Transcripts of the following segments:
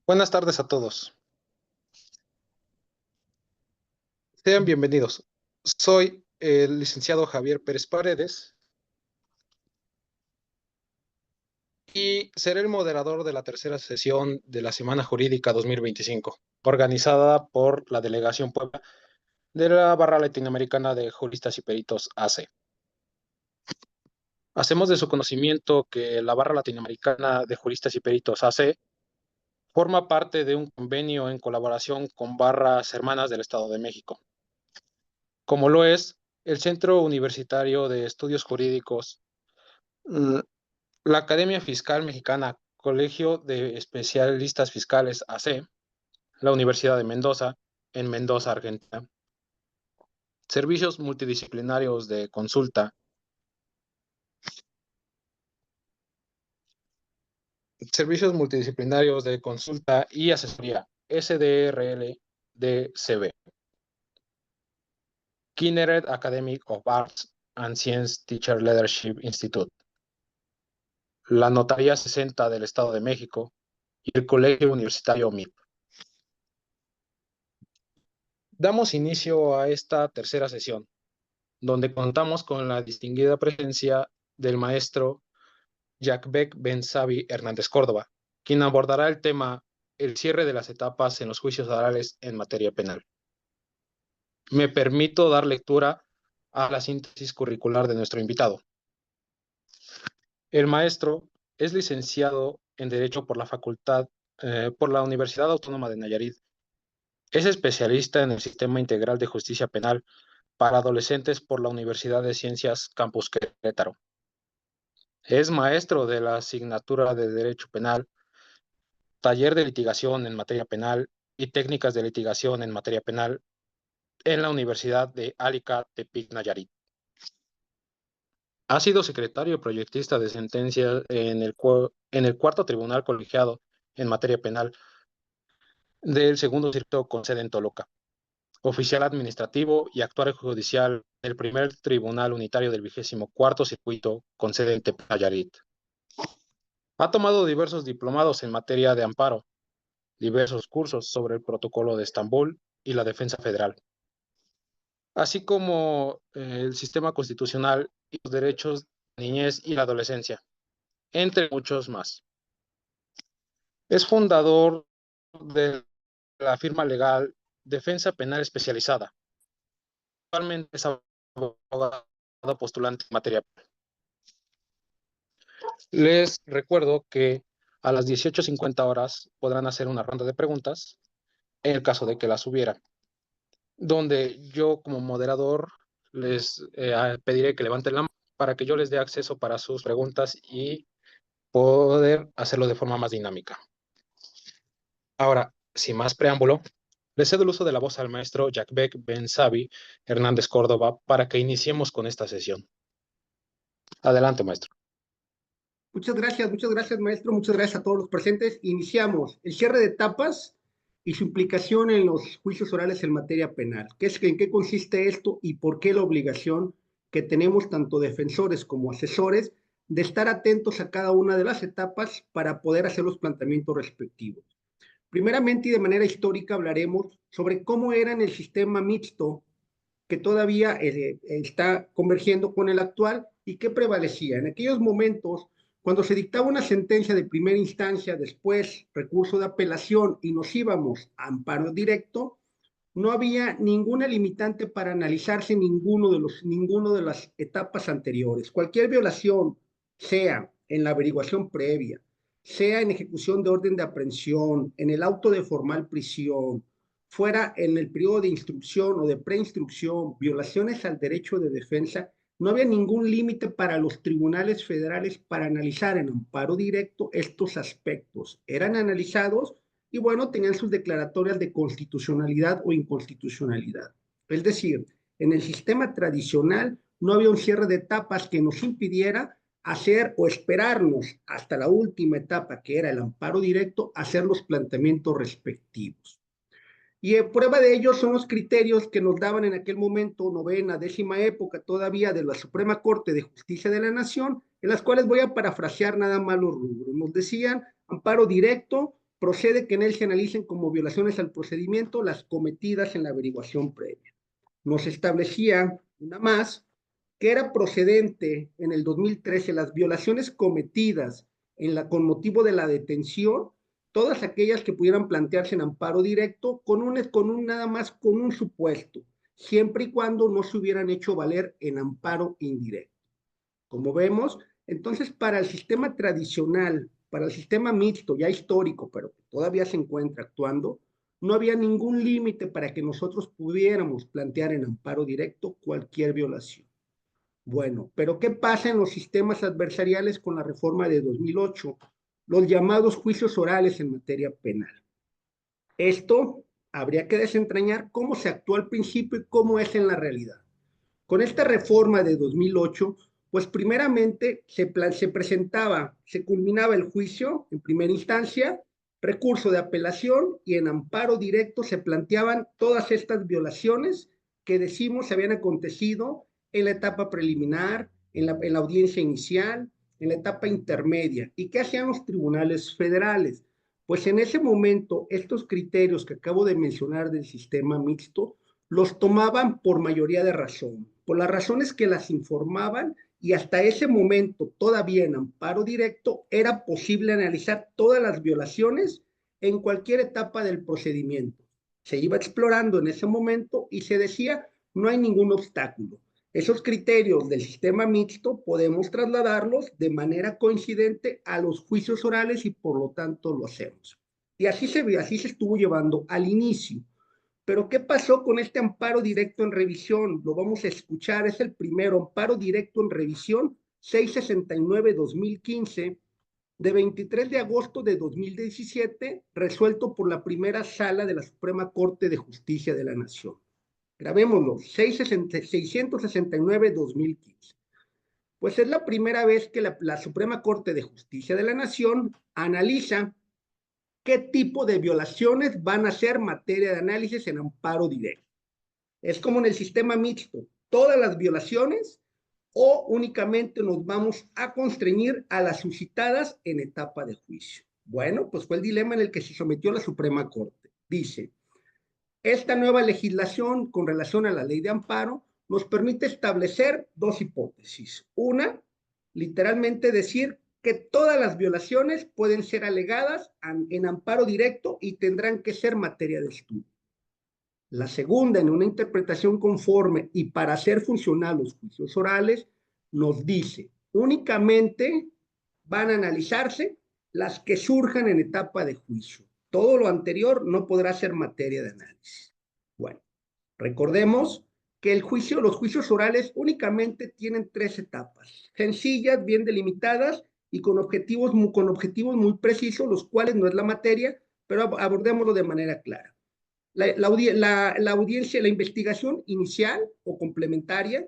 Buenas tardes a todos. Sean bienvenidos. Soy el licenciado Javier Pérez Paredes y seré el moderador de la tercera sesión de la Semana Jurídica 2025, organizada por la Delegación Puebla de la Barra Latinoamericana de Juristas y Peritos AC. Hacemos de su conocimiento que la Barra Latinoamericana de Juristas y Peritos AC forma parte de un convenio en colaboración con barras hermanas del Estado de México, como lo es el Centro Universitario de Estudios Jurídicos, la Academia Fiscal Mexicana, Colegio de Especialistas Fiscales AC, la Universidad de Mendoza, en Mendoza, Argentina, servicios multidisciplinarios de consulta, y asesoría, SDRL-DCB, Kinneret Academy of Arts and Science Teacher Leadership Institute, la Notaría 60 del Estado de México y el Colegio Universitario MIP. Damos inicio a esta tercera sesión, donde contamos con la distinguida presencia del maestro Jacques Ben Sabi Hernández Córdoba, quien abordará el tema el cierre de las etapas en los juicios orales en materia penal. Me permito dar lectura a la síntesis curricular de nuestro invitado. El maestro es licenciado en Derecho por la Universidad Autónoma de Nayarit. Es especialista en el Sistema Integral de Justicia Penal para adolescentes por la Universidad de Ciencias Campus Querétaro. Es maestro de la asignatura de Derecho Penal, taller de litigación en materia penal y técnicas de litigación en materia penal en la Universidad de Alica Tepic Nayarit. Ha sido secretario proyectista de sentencias en el cuarto tribunal colegiado en materia penal del segundo circuito con sede en Toluca, oficial administrativo y actuario judicial del primer tribunal unitario del 24º circuito con sede en Tepic Nayarit. Ha tomado diversos diplomados en materia de amparo, diversos cursos sobre el Protocolo de Estambul y la defensa federal, así como el sistema constitucional y los derechos de la niñez y la adolescencia, entre muchos más. Es fundador de la firma legal Defensa Penal Especializada. Actualmente es abogado postulante en materia penal. Les recuerdo que a las 18:50 horas podrán hacer una ronda de preguntas en el caso de que las hubiera, donde yo como moderador les pediré que levanten la mano para que yo les dé acceso para sus preguntas y poder hacerlo de forma más dinámica. Ahora, sin más preámbulo, le cedo el uso de la voz al maestro Jacques Ben Sabi Hernández Córdoba para que iniciemos con esta sesión. Adelante, maestro. Muchas gracias, maestro. Muchas gracias a todos los presentes. Iniciamos el cierre de etapas y su implicación en los juicios orales en materia penal. ¿En qué consiste esto y por qué la obligación que tenemos tanto defensores como asesores de estar atentos a cada una de las etapas para poder hacer los planteamientos respectivos? Primeramente y de manera histórica hablaremos sobre cómo era en el sistema mixto que todavía está convergiendo con el actual y qué prevalecía. En aquellos momentos, cuando se dictaba una sentencia de primera instancia, después recurso de apelación y nos íbamos a amparo directo, no había ninguna limitante para analizarse ninguno de las etapas anteriores. Cualquier violación, sea en la averiguación previa, sea en ejecución de orden de aprehensión, en el auto de formal prisión, fuera en el periodo de instrucción o de preinstrucción, violaciones al derecho de defensa, no había ningún límite para los tribunales federales para analizar en amparo directo estos aspectos. Eran analizados y bueno, tenían sus declaratorias de constitucionalidad o inconstitucionalidad. Es decir, en el sistema tradicional no había un cierre de etapas que nos impidiera hacer o esperarnos hasta la última etapa, que era el amparo directo, hacer los planteamientos respectivos. Y prueba de ello son los criterios que nos daban en aquel momento, novena, décima época todavía de la Suprema Corte de Justicia de la Nación, en las cuales voy a parafrasear nada más los rubros. Nos decían amparo directo, procede que en él se analicen como violaciones al procedimiento las cometidas en la averiguación previa. Nos establecía una más que era procedente en el 2013 las violaciones cometidas con motivo de la detención, todas aquellas que pudieran plantearse en amparo directo nada más con un supuesto, siempre y cuando no se hubieran hecho valer en amparo indirecto. Como vemos, entonces para el sistema tradicional, para el sistema mixto, ya histórico, pero que todavía se encuentra actuando, no había ningún límite para que nosotros pudiéramos plantear en amparo directo cualquier violación. Bueno, pero ¿qué pasa en los sistemas adversariales con la reforma de 2008? Los llamados juicios orales en materia penal. Esto habría que desentrañar cómo se actuó al principio y cómo es en la realidad. Con esta reforma de 2008, pues primeramente se presentaba, se culminaba el juicio en primera instancia, recurso de apelación y en amparo directo se planteaban todas estas violaciones que decimos habían acontecido en la etapa preliminar, en la audiencia inicial, en la etapa intermedia. ¿Y qué hacían los tribunales federales? Pues en ese momento, estos criterios que acabo de mencionar del sistema mixto, los tomaban por mayoría de razón, por las razones que las informaban y hasta ese momento, todavía en amparo directo, era posible analizar todas las violaciones en cualquier etapa del procedimiento. Se iba explorando en ese momento y se decía, no hay ningún obstáculo. Esos criterios del sistema mixto podemos trasladarlos de manera coincidente a los juicios orales y por lo tanto lo hacemos. Y así se estuvo llevando al inicio. Pero ¿qué pasó con este amparo directo en revisión? Lo vamos a escuchar, es el primero, amparo directo en revisión 669-2015, de 23 de agosto de 2017, resuelto por la primera sala de la Suprema Corte de Justicia de la Nación. Grabémoslo, 669-2015. Pues es la primera vez que la Suprema Corte de Justicia de la Nación analiza qué tipo de violaciones van a ser materia de análisis en amparo directo. Es como en el sistema mixto, todas las violaciones o únicamente nos vamos a constreñir a las suscitadas en etapa de juicio. Bueno, pues fue el dilema en el que se sometió la Suprema Corte. Dice, esta nueva legislación con relación a la ley de amparo nos permite establecer dos hipótesis. Una, literalmente decir que todas las violaciones pueden ser alegadas en amparo directo y tendrán que ser materia de estudio. La segunda, en una interpretación conforme y para hacer funcionar los juicios orales, nos dice, únicamente van a analizarse las que surjan en etapa de juicio. Todo lo anterior no podrá ser materia de análisis. Bueno, recordemos que los juicios orales únicamente tienen tres etapas, sencillas, bien delimitadas y con objetivos muy precisos, los cuales no es la materia, pero abordémoslo de manera clara. La audiencia, la investigación inicial o complementaria,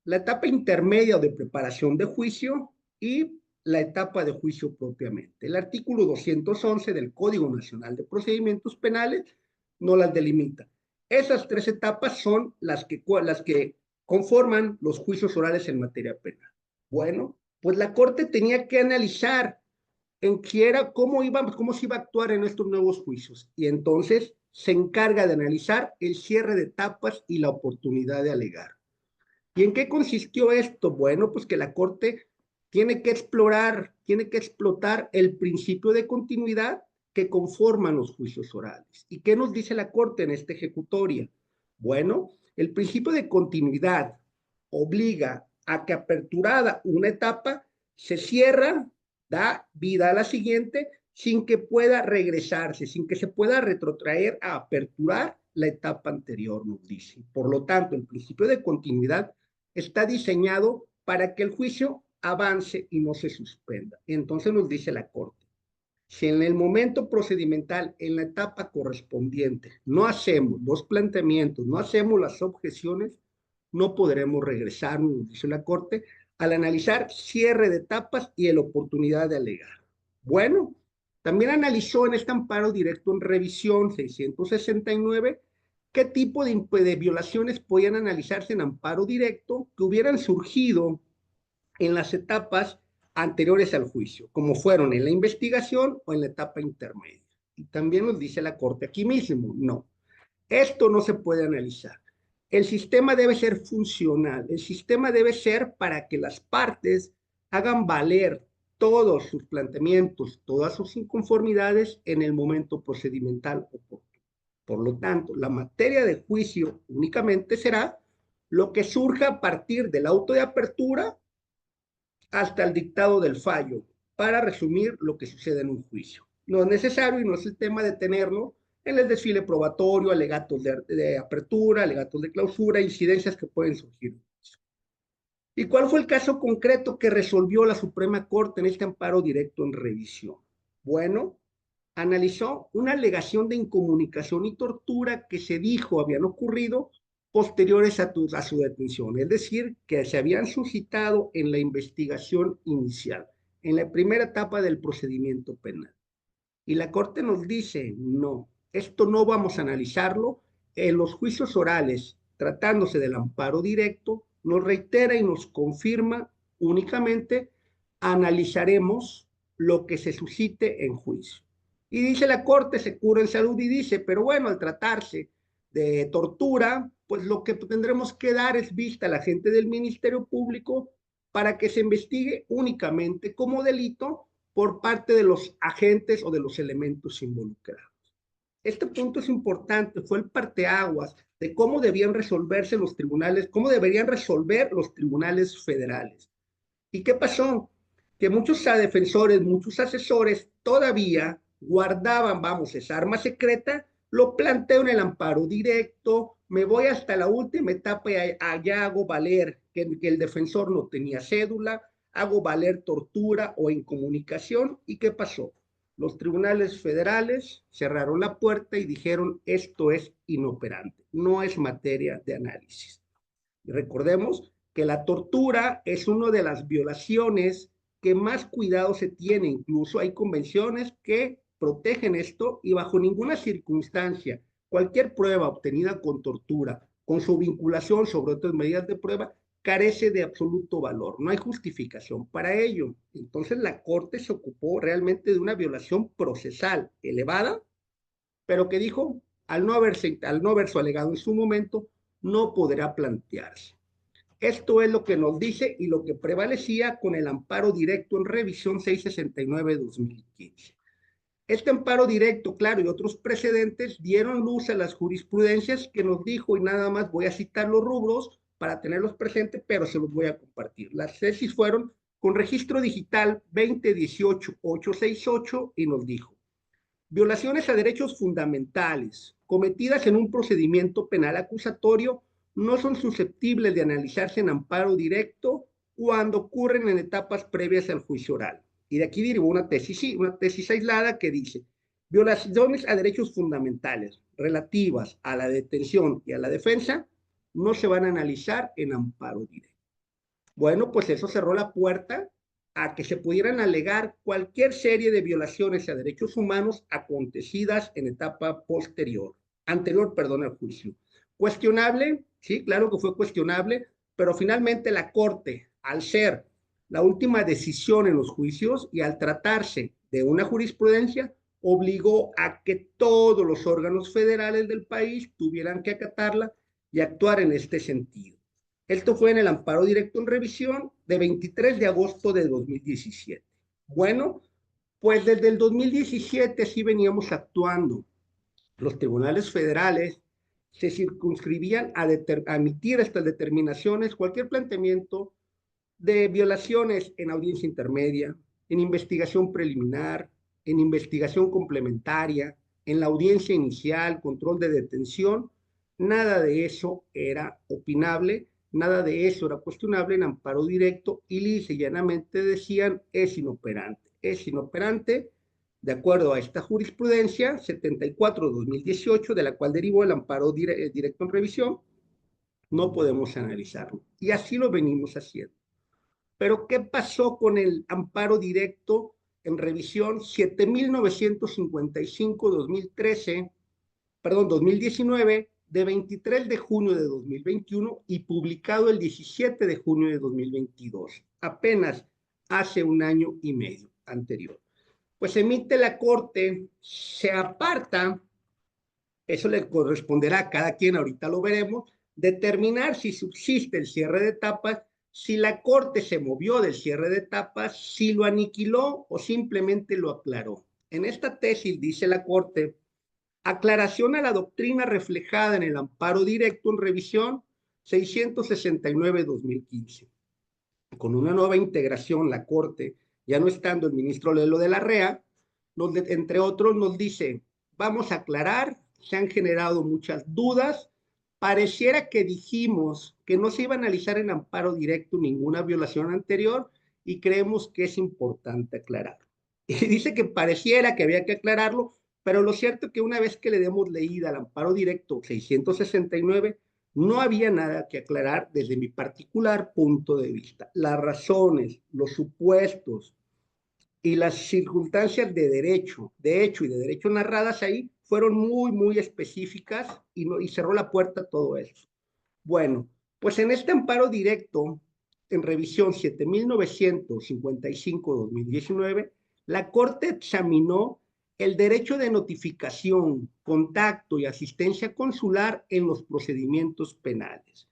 la etapa intermedia o de preparación de juicio y la etapa de juicio propiamente. El artículo 211 del Código Nacional de Procedimientos Penales no las delimita. Esas tres etapas son las que conforman los juicios orales en materia penal. Bueno, pues la Corte tenía que analizar cómo se iba a actuar en estos nuevos juicios. Y entonces se encarga de analizar el cierre de etapas y la oportunidad de alegar. ¿Y en qué consistió esto? Bueno, pues que la Corte tiene que explotar el principio de continuidad que conforman los juicios orales. ¿Y qué nos dice la Corte en esta ejecutoria? Bueno, el principio de continuidad obliga a que aperturada una etapa se cierra, da vida a la siguiente sin que pueda regresarse, sin que se pueda retrotraer a aperturar la etapa anterior, nos dice. Por lo tanto, el principio de continuidad está diseñado para que el juicio avance y no se suspenda. Entonces nos dice la Corte, si en el momento procedimental, en la etapa correspondiente, no hacemos los planteamientos, no hacemos las objeciones, no podremos regresar, nos dice la Corte, al analizar cierre de etapas y la oportunidad de alegar. Bueno, también analizó en este amparo directo en revisión 669 qué tipo de violaciones podían analizarse en amparo directo que hubieran surgido en las etapas anteriores al juicio, como fueron en la investigación o en la etapa intermedia. Y también nos dice la Corte aquí mismo, no, esto no se puede analizar. El sistema debe ser funcional, el sistema debe ser para que las partes hagan valer todos sus planteamientos, todas sus inconformidades en el momento procedimental oportuno. Por lo tanto, la materia de juicio únicamente será lo que surja a partir del auto de apertura hasta el dictado del fallo, para resumir lo que sucede en un juicio. No es necesario y no es el tema de tenerlo en el desfile probatorio, alegatos de apertura, alegatos de clausura, incidencias que pueden surgir. ¿Y cuál fue el caso concreto que resolvió la Suprema Corte en este amparo directo en revisión? Bueno, analizó una alegación de incomunicación y tortura que se dijo habían ocurrido posteriores a su detención, es decir, que se habían suscitado en la investigación inicial, en la primera etapa del procedimiento penal. Y la Corte nos dice, no, esto no vamos a analizarlo. En los juicios orales, tratándose del amparo directo, nos reitera y nos confirma únicamente analizaremos lo que se suscite en juicio. Y dice la Corte, se cura en salud y dice, pero bueno, al tratarse de tortura, pues lo que tendremos que dar es vista a la gente del Ministerio Público para que se investigue únicamente como delito por parte de los agentes o de los elementos involucrados. Este punto es importante, fue el parteaguas de cómo debían resolverse los tribunales, cómo deberían resolver los tribunales federales. ¿Y qué pasó? Que muchos defensores, muchos asesores todavía guardaban, vamos, esa arma secreta, lo planteo en el amparo directo, me voy hasta la última etapa y allá hago valer que el defensor no tenía cédula, hago valer tortura o incomunicación. ¿Y qué pasó? Los tribunales federales cerraron la puerta y dijeron esto es inoperante, no es materia de análisis. Y recordemos que la tortura es una de las violaciones que más cuidado se tiene. Incluso hay convenciones que protegen esto y bajo ninguna circunstancia, cualquier prueba obtenida con tortura, con su vinculación sobre otras medidas de prueba, carece de absoluto valor. No hay justificación para ello. Entonces la Corte se ocupó realmente de una violación procesal elevada, pero que dijo, al no haberse alegado en su momento, no podrá plantearse. Esto es lo que nos dice y lo que prevalecía con el amparo directo en revisión 669-2015. Este amparo directo, claro, y otros precedentes dieron luz a las jurisprudencias que nos dijo, y nada más voy a citar los rubros para tenerlos presentes, pero se los voy a compartir. Las tesis fueron con registro digital 2018-868 y nos dijo, violaciones a derechos fundamentales cometidas en un procedimiento penal acusatorio no son susceptibles de analizarse en amparo directo cuando ocurren en etapas previas al juicio oral. Y de aquí derivó una tesis aislada que dice, violaciones a derechos fundamentales relativas a la detención y a la defensa no se van a analizar en amparo directo. Bueno, pues eso cerró la puerta a que se pudieran alegar cualquier serie de violaciones a derechos humanos acontecidas en etapa anterior, perdón, al juicio. Cuestionable, sí, claro que fue cuestionable, pero finalmente la Corte, al ser la última decisión en los juicios y al tratarse de una jurisprudencia, obligó a que todos los órganos federales del país tuvieran que acatarla y actuar en este sentido. Esto fue en el amparo directo en revisión de 23 de agosto de 2017. Bueno, pues desde el 2017 sí veníamos actuando. Los tribunales federales se circunscribían a emitir estas determinaciones, cualquier planteamiento de violaciones en audiencia intermedia, en investigación preliminar, en investigación complementaria, en la audiencia inicial, control de detención, nada de eso era opinable, nada de eso era cuestionable en amparo directo y lisa y llanamente decían es inoperante de acuerdo a esta jurisprudencia 74-2018, de la cual derivó el amparo directo en revisión, no podemos analizarlo. Y así lo venimos haciendo. Pero ¿qué pasó con el amparo directo en revisión 7955-2013, perdón, 2019, de 23 de junio de 2021 y publicado el 17 de junio de 2022? Apenas hace un año y medio anterior. Pues emite la Corte, se aparta, eso le corresponderá a cada quien, ahorita lo veremos, determinar si subsiste el cierre de etapas, si la Corte se movió del cierre de etapas, si lo aniquiló o simplemente lo aclaró. En esta tesis dice la Corte, aclaración a la doctrina reflejada en el amparo directo en revisión 669-2015. Con una nueva integración, la Corte, ya no estando el ministro Lelo de la REA, entre otros nos dice, vamos a aclarar, se han generado muchas dudas, pareciera que dijimos que no se iba a analizar en amparo directo ninguna violación anterior y creemos que es importante aclarar. Y dice que pareciera que había que aclararlo, pero lo cierto es que una vez que le demos leída al amparo directo 669, no había nada que aclarar desde mi particular punto de vista. Las razones, los supuestos y las circunstancias de hecho y de derecho narradas ahí fueron muy, muy específicas y cerró la puerta a todo eso. Bueno, pues en este amparo directo, en revisión 7955-2019, la Corte examinó el derecho de notificación, contacto y asistencia consular en los procedimientos penales.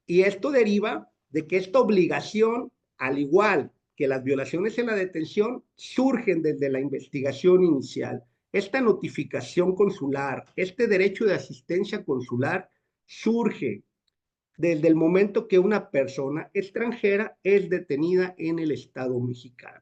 Y esto deriva de que esta obligación, al igual que las violaciones en la detención, surgen desde la investigación inicial. Esta notificación consular, este derecho de asistencia consular, surge desde el momento que una persona extranjera es detenida en el Estado mexicano.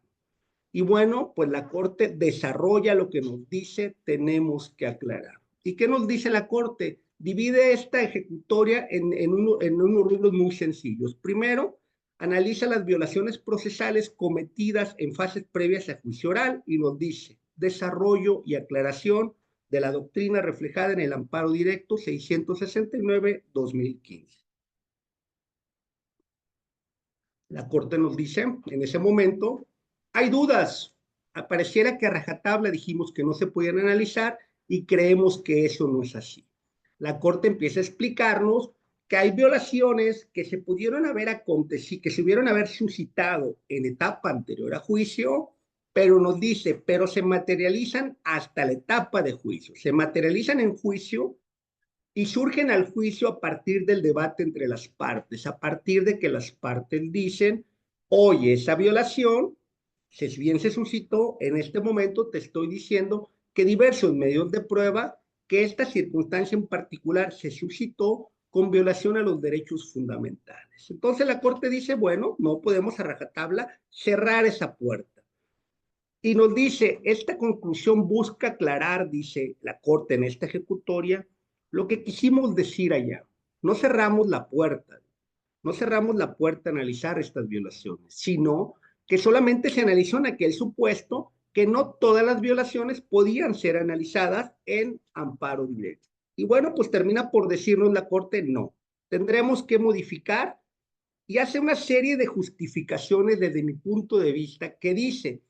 Y bueno, pues la Corte desarrolla lo que nos dice, tenemos que aclarar. ¿Y qué nos dice la Corte? Divide esta ejecutoria en unos rubros muy sencillos. Primero, analiza las violaciones procesales cometidas en fases previas a juicio oral y nos dice desarrollo y aclaración de la doctrina reflejada en el amparo directo 669-2015. La Corte nos dice, en ese momento, hay dudas. Pareciera que a rajatabla dijimos que no se podían analizar y creemos que eso no es así. La Corte empieza a explicarnos que hay violaciones que se pudieron haber acontecido, que se hubieran haber suscitado en etapa anterior a juicio, pero nos dice, pero se materializan hasta la etapa de juicio. Se materializan en juicio y surgen al juicio a partir del debate entre las partes, a partir de que las partes dicen, oye, esa violación, si bien se suscitó, en este momento te estoy diciendo que diversos medios de prueba que esta circunstancia en particular se suscitó con violación a los derechos fundamentales. Entonces la Corte dice, bueno, no podemos a rajatabla cerrar esa puerta. Y nos dice, esta conclusión busca aclarar, dice la Corte en esta ejecutoria, lo que quisimos decir allá. No cerramos la puerta, no cerramos la puerta a analizar estas violaciones, sino que solamente se analizó en aquel supuesto que no todas las violaciones podían ser analizadas en amparo directo. Y bueno, pues termina por decirnos la Corte, no, tendremos que modificar y hace una serie de justificaciones desde mi punto de vista que dice,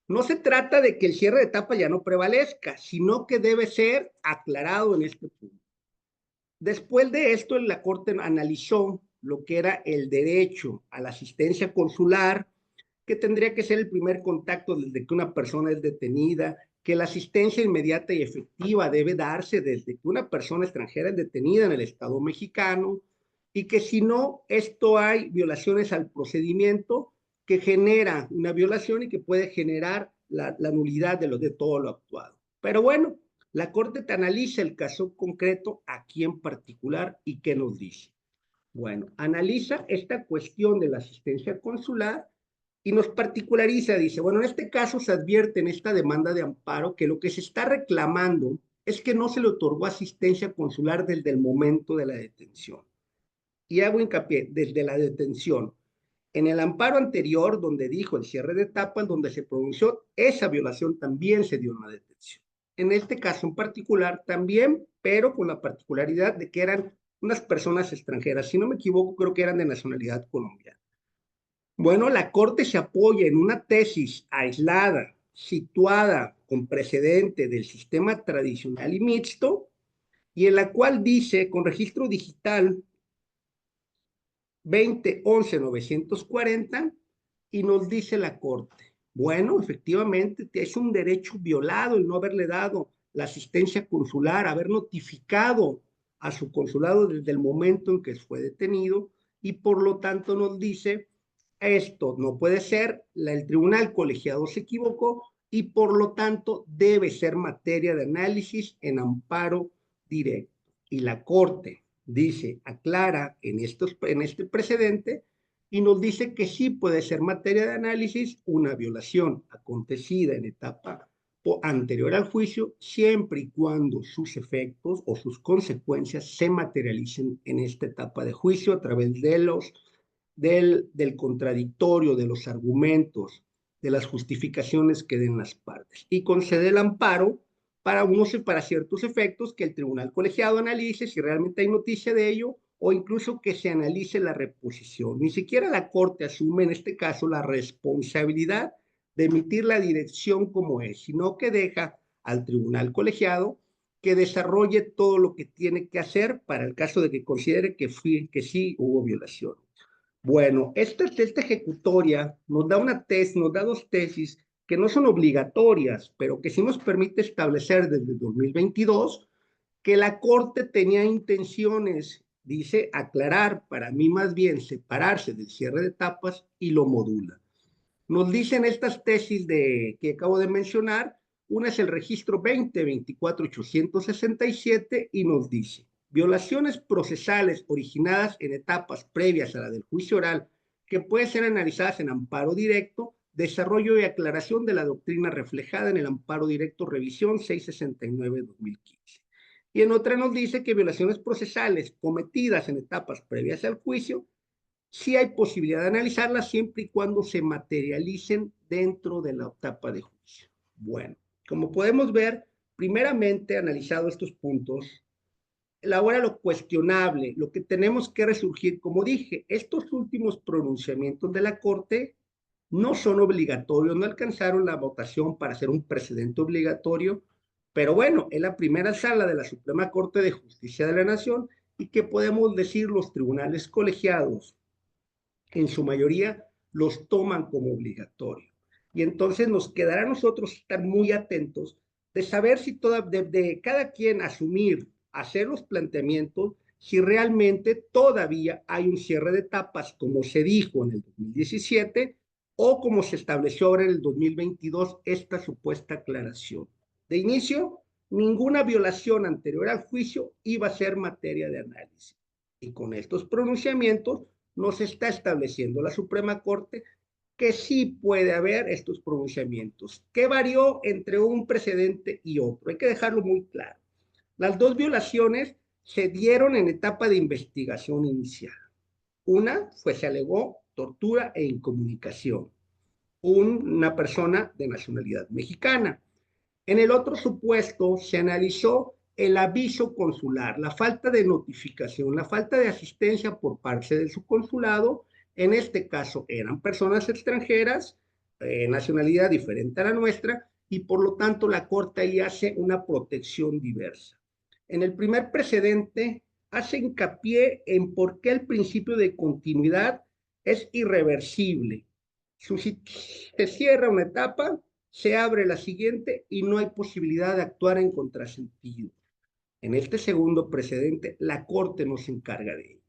no se trata de que el cierre de etapa ya no prevalezca, sino que debe ser aclarado en este punto. Después de esto, la Corte analizó lo que era el derecho a la asistencia consular, que tendría que ser el primer contacto desde que una persona es detenida, que la asistencia inmediata y efectiva debe darse desde que una persona extranjera es detenida en el Estado mexicano, y que si no, esto hay violaciones al procedimiento que genera una violación y que puede generar la nulidad de todo lo actuado. Pero bueno, la Corte te analiza el caso concreto aquí en particular y qué nos dice. Bueno, analiza esta cuestión de la asistencia consular y nos particulariza, dice, bueno, en este caso se advierte en esta demanda de amparo que lo que se está reclamando es que no se le otorgó asistencia consular desde el momento de la detención. Y hago hincapié, desde la detención. En el amparo anterior, donde dijo el cierre de etapas, donde se pronunció, esa violación también se dio en la detención. En este caso en particular también, pero con la particularidad de que eran unas personas extranjeras. Si no me equivoco, creo que eran de nacionalidad colombiana. Bueno, la Corte se apoya en una tesis aislada, situada con precedente del sistema tradicional y mixto, y en la cual dice, con registro digital 2011-940, y nos dice la Corte, bueno, efectivamente es un derecho violado el no haberle dado la asistencia consular, haber notificado a su consulado desde el momento en que fue detenido, y por lo tanto nos dice, esto no puede ser, el tribunal colegiado se equivocó y por lo tanto debe ser materia de análisis en amparo directo. Y la Corte dice, aclara en este precedente y nos dice que sí puede ser materia de análisis una violación acontecida en etapa anterior al juicio, siempre y cuando sus efectos o sus consecuencias se materialicen en esta etapa de juicio a través de del contradictorio, de los argumentos, de las justificaciones que den las partes. Y concede el amparo para ciertos efectos que el tribunal colegiado analice si realmente hay noticia de ello o incluso que se analice la reposición. Ni siquiera la Corte asume en este caso la responsabilidad de emitir la dirección como es, sino que deja al tribunal colegiado que desarrolle todo lo que tiene que hacer para el caso de que considere que sí hubo violación. Bueno, esta ejecutoria nos da dos tesis que no son obligatorias, pero que sí nos permite establecer desde 2022 que la Corte tenía intenciones, dice, aclarar, para mí más bien separarse del cierre de etapas y lo modula. Nos dicen estas tesis que acabo de mencionar, una es el registro 20-24-867 y nos dice, violaciones procesales originadas en etapas previas a la del juicio oral que pueden ser analizadas en amparo directo, desarrollo y aclaración de la doctrina reflejada en el amparo directo revisión 669-2015. Y en otra nos dice que violaciones procesales cometidas en etapas previas al juicio sí hay posibilidad de analizarlas siempre y cuando se materialicen dentro de la etapa de juicio. Bueno, como podemos ver, primeramente analizado estos puntos, ahora lo cuestionable, lo que tenemos que resurgir, como dije, estos últimos pronunciamientos de la Corte no son obligatorios, no alcanzaron la votación para ser un precedente obligatorio, pero bueno, es la primera sala de la Suprema Corte de Justicia de la Nación y que podemos decir los tribunales colegiados en su mayoría los toman como obligatorio. Y entonces nos quedará a nosotros estar muy atentos de saber si de cada quien asumir, hacer los planteamientos, si realmente todavía hay un cierre de etapas, como se dijo en el 2017, o como se estableció ahora en el 2022, esta supuesta aclaración. De inicio, ninguna violación anterior al juicio iba a ser materia de análisis. Y con estos pronunciamientos, nos está estableciendo la Suprema Corte que sí puede haber estos pronunciamientos. ¿Qué varió entre un precedente y otro? Hay que dejarlo muy claro. Las dos violaciones se dieron en etapa de investigación inicial. Una se alegó tortura e incomunicación. Una persona de nacionalidad mexicana. En el otro supuesto se analizó el aviso consular, la falta de notificación, la falta de asistencia por parte de su consulado. En este caso eran personas extranjeras, nacionalidad diferente a la nuestra, y por lo tanto la Corte ahí hace una protección diversa. En el primer precedente hace hincapié en por qué el principio de continuidad es irreversible. Si se cierra una etapa, se abre la siguiente y no hay posibilidad de actuar en contrasentido. En este segundo precedente, la Corte no se encarga de ello.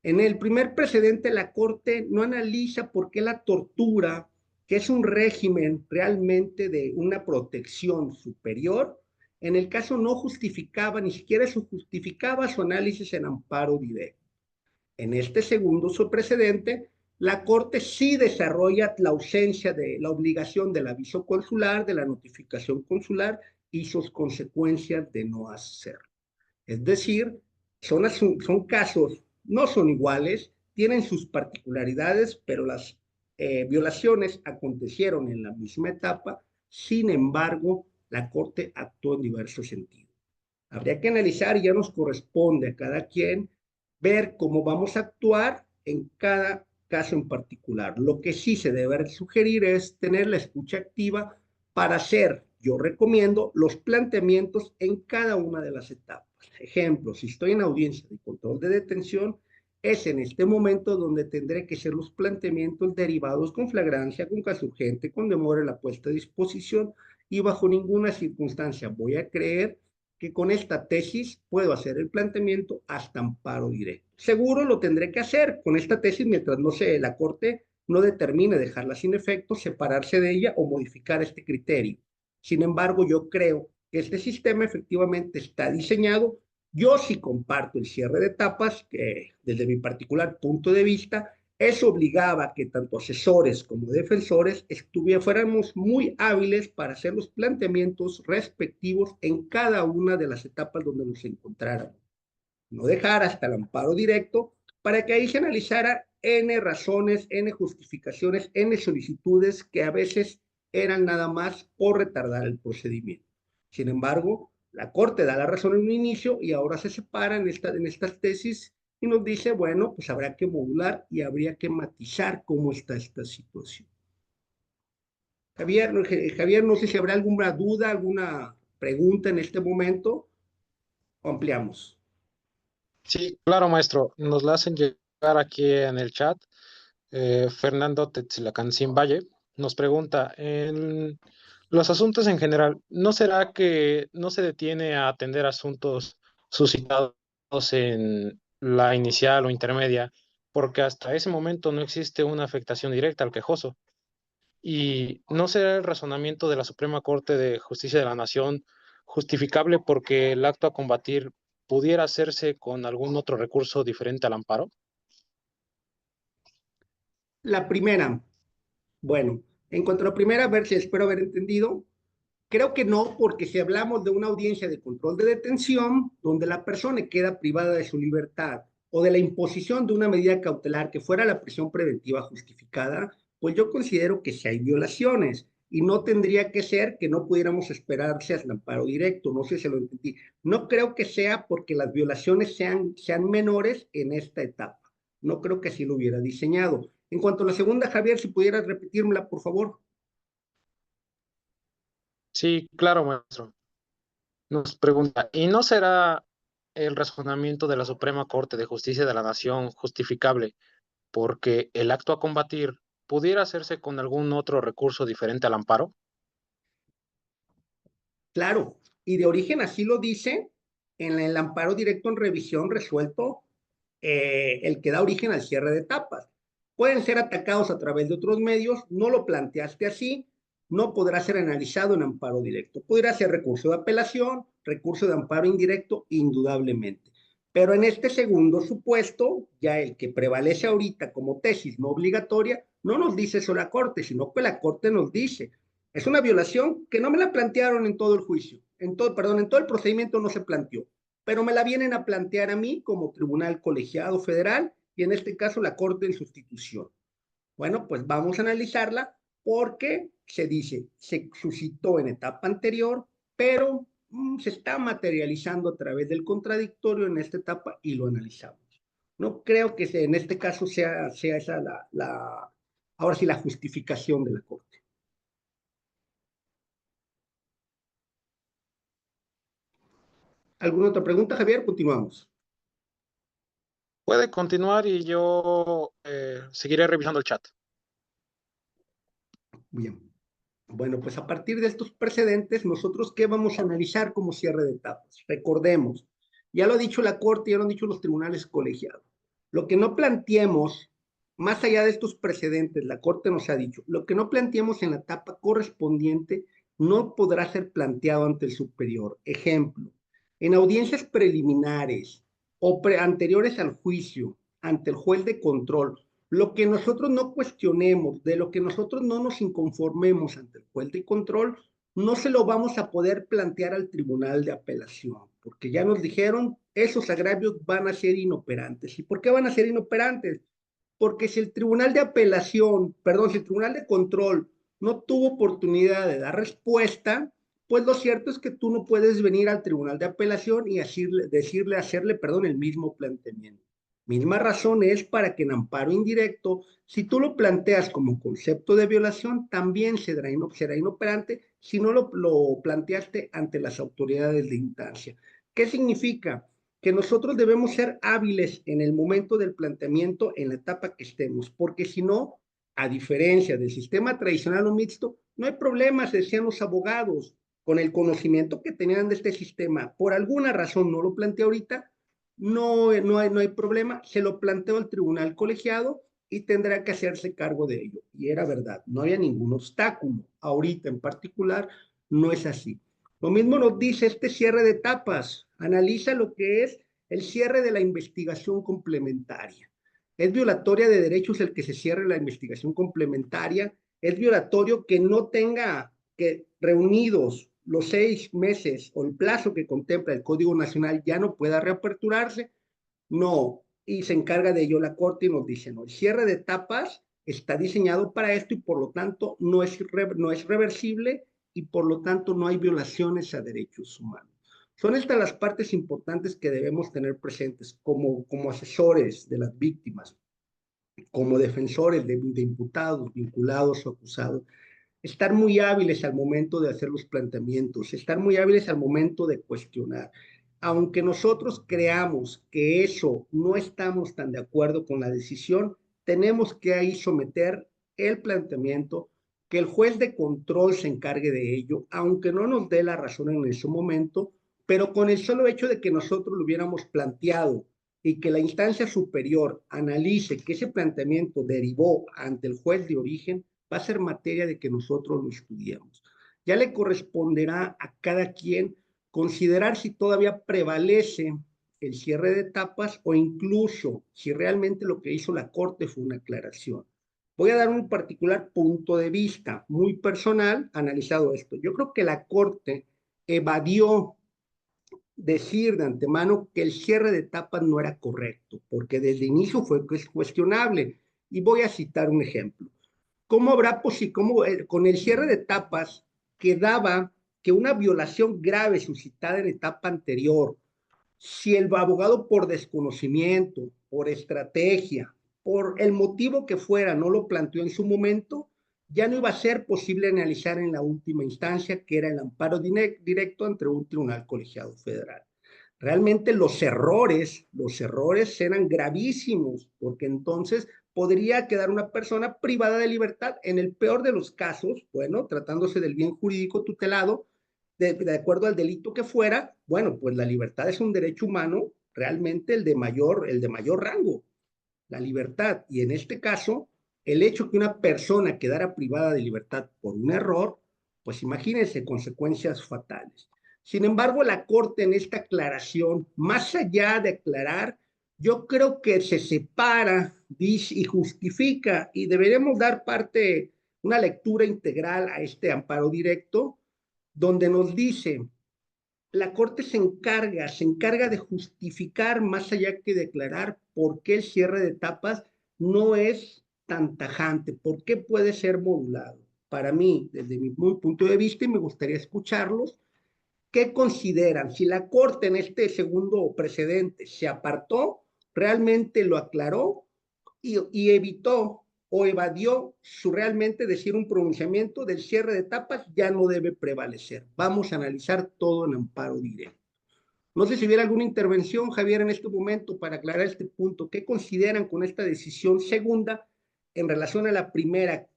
En el primer precedente, la Corte no analiza por qué la tortura, que es un régimen realmente de una protección superior, en el caso no justificaba, ni siquiera justificaba su análisis en amparo directo. En este segundo precedente, la Corte sí desarrolla la ausencia de la obligación del aviso consular, de la notificación consular y sus consecuencias de no hacerlo. Es decir, son casos, no son iguales, tienen sus particularidades, pero las violaciones acontecieron en la misma etapa, sin embargo, la Corte actuó en diversos sentidos. Habría que analizar y ya nos corresponde a cada quien ver cómo vamos a actuar en cada caso en particular. Lo que sí se debe sugerir es tener la escucha activa para hacer, yo recomiendo, los planteamientos en cada una de las etapas. Ejemplo, si estoy en audiencia de control de detención, Es en este momento donde tendré que hacer los planteamientos derivados con flagrancia, con caso urgente, con demora en la puesta a disposición y bajo ninguna circunstancia voy a creer que con esta tesis puedo hacer el planteamiento hasta amparo directo. Seguro lo tendré que hacer con esta tesis mientras no se la Corte no determine dejarla sin efecto, separarse de ella o modificar este criterio. Sin embargo, yo creo que este sistema efectivamente está diseñado. Yo sí comparto el cierre de etapas, que desde mi particular punto de vista, eso obligaba a que tanto asesores como defensores fuéramos muy hábiles para hacer los planteamientos respectivos en cada una de las etapas donde nos encontráramos. No dejar hasta el amparo directo para que ahí se analizara N razones, N justificaciones, N solicitudes que a veces eran nada más por retardar el procedimiento. Sin embargo, la Corte da la razón en un inicio y ahora se separa en estas tesis y nos dice, bueno, pues habrá que modular y habría que matizar cómo está esta situación. Javier, no sé si habrá alguna duda, alguna pregunta en este momento o ampliamos. Sí, claro, maestro. Nos la hacen llegar aquí en el chat. Fernando Tetzilacancín Valle nos pregunta, en los asuntos en general, ¿no será que no se detiene a atender asuntos suscitados en la inicial o intermedia, porque hasta ese momento no existe una afectación directa al quejoso? ¿Y no será el razonamiento de la Suprema Corte de Justicia de la Nación justificable porque el acto a combatir pudiera hacerse con algún otro recurso diferente al amparo? La primera, bueno, en cuanto a la primera, a ver si espero haber entendido. Creo que no, porque si hablamos de una audiencia de control de detención, donde la persona queda privada de su libertad o de la imposición de una medida cautelar que fuera la prisión preventiva justificada, pues yo considero que si hay violaciones y no tendría que ser que no pudiéramos esperarse hasta el amparo directo, no sé si lo entendí. No creo que sea porque las violaciones sean menores en esta etapa. No creo que así lo hubiera diseñado. En cuanto a la segunda, Javier, si pudieras repetírmela, por favor. Sí, claro, maestro. Nos pregunta, ¿y no será el razonamiento de la Suprema Corte de Justicia de la Nación justificable porque el acto a combatir pudiera hacerse con algún otro recurso diferente al amparo? Claro, y de origen así lo dice en el amparo directo en revisión resuelto, el que da origen al cierre de etapas. Pueden ser atacados a través de otros medios, no lo planteaste así, no podrá ser analizado en amparo directo. Podrá ser recurso de apelación, recurso de amparo indirecto, indudablemente. Pero en este segundo supuesto, ya el que prevalece ahorita como tesis no obligatoria, no nos dice eso la Corte, sino que la Corte nos dice, es una violación que no me la plantearon en todo el juicio, en todo el procedimiento no se planteó, pero me la vienen a plantear a mí como tribunal colegiado federal y en este caso la Corte en sustitución. Bueno, pues vamos a analizarla porque se dice, se suscitó en etapa anterior, pero se está materializando a través del contradictorio en esta etapa y lo analizamos. No creo que en este caso sea esa ahora sí, la justificación de la Corte. ¿Alguna otra pregunta, Javier? Continuamos. Puede continuar y yo seguiré revisando el chat. Bien. Bueno, pues a partir de estos precedentes, nosotros qué vamos a analizar como cierre de etapas. Recordemos, ya lo ha dicho la Corte, ya lo han dicho los tribunales colegiados. Lo que no planteemos, más allá de estos precedentes, la Corte nos ha dicho, lo que no planteemos en la etapa correspondiente no podrá ser planteado ante el superior. Ejemplo, en audiencias preliminares o anteriores al juicio, ante el juez de control, lo que nosotros no cuestionemos, de lo que nosotros no nos inconformemos ante el juez de control, no se lo vamos a poder plantear al tribunal de apelación, porque ya nos dijeron, esos agravios van a ser inoperantes. ¿Y por qué van a ser inoperantes? Porque si el tribunal de apelación, perdón, si el tribunal de control no tuvo oportunidad de dar respuesta, pues lo cierto es que tú no puedes venir al tribunal de apelación y hacerle, perdón, el mismo planteamiento. Misma razón es para que en amparo indirecto, si tú lo planteas como concepto de violación, también será inoperante si no lo planteaste ante las autoridades de instancia. ¿Qué significa? que nosotros debemos ser hábiles en el momento del planteamiento, en la etapa que estemos, porque si no, a diferencia del sistema tradicional o mixto, no hay problemas, decían los abogados, con el conocimiento que tenían de este sistema. Por alguna razón no lo planteé ahorita, no hay problema, se lo planteó el tribunal colegiado y tendrá que hacerse cargo de ello. Y era verdad, no había ningún obstáculo. Ahorita en particular no es así. Lo mismo nos dice este cierre de etapas. Analiza lo que es el cierre de la investigación complementaria. Es violatoria de derechos el que se cierre la investigación complementaria. Es violatorio que no tenga que reunidos los 6 meses o el plazo que contempla el Código Nacional ya no pueda reaperturarse. No, y se encarga de ello la Corte y nos dice, no, el cierre de etapas está diseñado para esto y por lo tanto no es reversible y por lo tanto no hay violaciones a derechos humanos. Son estas las partes importantes que debemos tener presentes como asesores de las víctimas, como defensores de imputados, vinculados o acusados. Estar muy hábiles al momento de hacer los planteamientos, estar muy hábiles al momento de cuestionar. Aunque nosotros creamos que eso no estamos tan de acuerdo con la decisión, tenemos que ahí someter el planteamiento, que el juez de control se encargue de ello, aunque no nos dé la razón en ese momento, pero con el solo hecho de que nosotros lo hubiéramos planteado y que la instancia superior analice que ese planteamiento derivó ante el juez de origen, va a ser materia de que nosotros lo estudiemos. Ya le corresponderá a cada quien considerar si todavía prevalece el cierre de etapas o incluso si realmente lo que hizo la Corte fue una aclaración. Voy a dar un particular punto de vista muy personal analizado esto. Yo creo que la Corte evadió decir de antemano que el cierre de etapas no era correcto, porque desde el inicio fue cuestionable. Y voy a citar un ejemplo. ¿Cómo habrá con el cierre de etapas quedaba que una violación grave suscitada en etapa anterior, si el abogado por desconocimiento, por estrategia, por el motivo que fuera, no lo planteó en su momento, ya no iba a ser posible analizar en la última instancia, que era el amparo directo ante un tribunal colegiado federal? Realmente los errores eran gravísimos, porque entonces podría quedar una persona privada de libertad en el peor de los casos, bueno, tratándose del bien jurídico tutelado, de acuerdo al delito que fuera. Bueno, pues la libertad es un derecho humano, realmente el de mayor rango, la libertad. Y en este caso, el hecho que una persona quedara privada de libertad por un error, pues imagínense consecuencias fatales. Sin embargo, la Corte en esta aclaración, más allá de aclarar, yo creo que se separa, dice y justifica, y deberemos dar una lectura integral a este amparo directo, donde nos dice, la Corte se encarga de justificar más allá que declarar por qué el cierre de etapas no es tan tajante, por qué puede ser modulado. Para mí, desde mi punto de vista, y me gustaría escucharlos, ¿qué consideran? Si la Corte en este segundo precedente se apartó, realmente lo aclaró y evitó o evadió su realmente decir un pronunciamiento del cierre de etapas, ya no debe prevalecer. Vamos a analizar todo en amparo directo. No sé si hubiera alguna intervención, Javier, en este momento para aclarar este punto. ¿Qué consideran con esta decisión segunda en relación a la primera?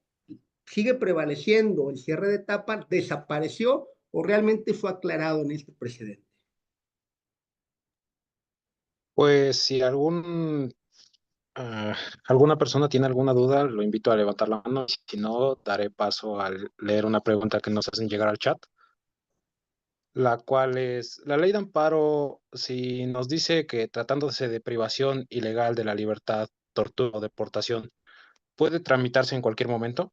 ¿Sigue prevaleciendo el cierre de etapas? ¿Desapareció o realmente fue aclarado en este precedente? Pues si alguna persona tiene alguna duda, lo invito a levantar la mano. Si no, daré paso a leer una pregunta que nos hacen llegar al chat, la cual es, la ley de amparo, si nos dice que tratándose de privación ilegal de la libertad, tortura o deportación, puede tramitarse en cualquier momento.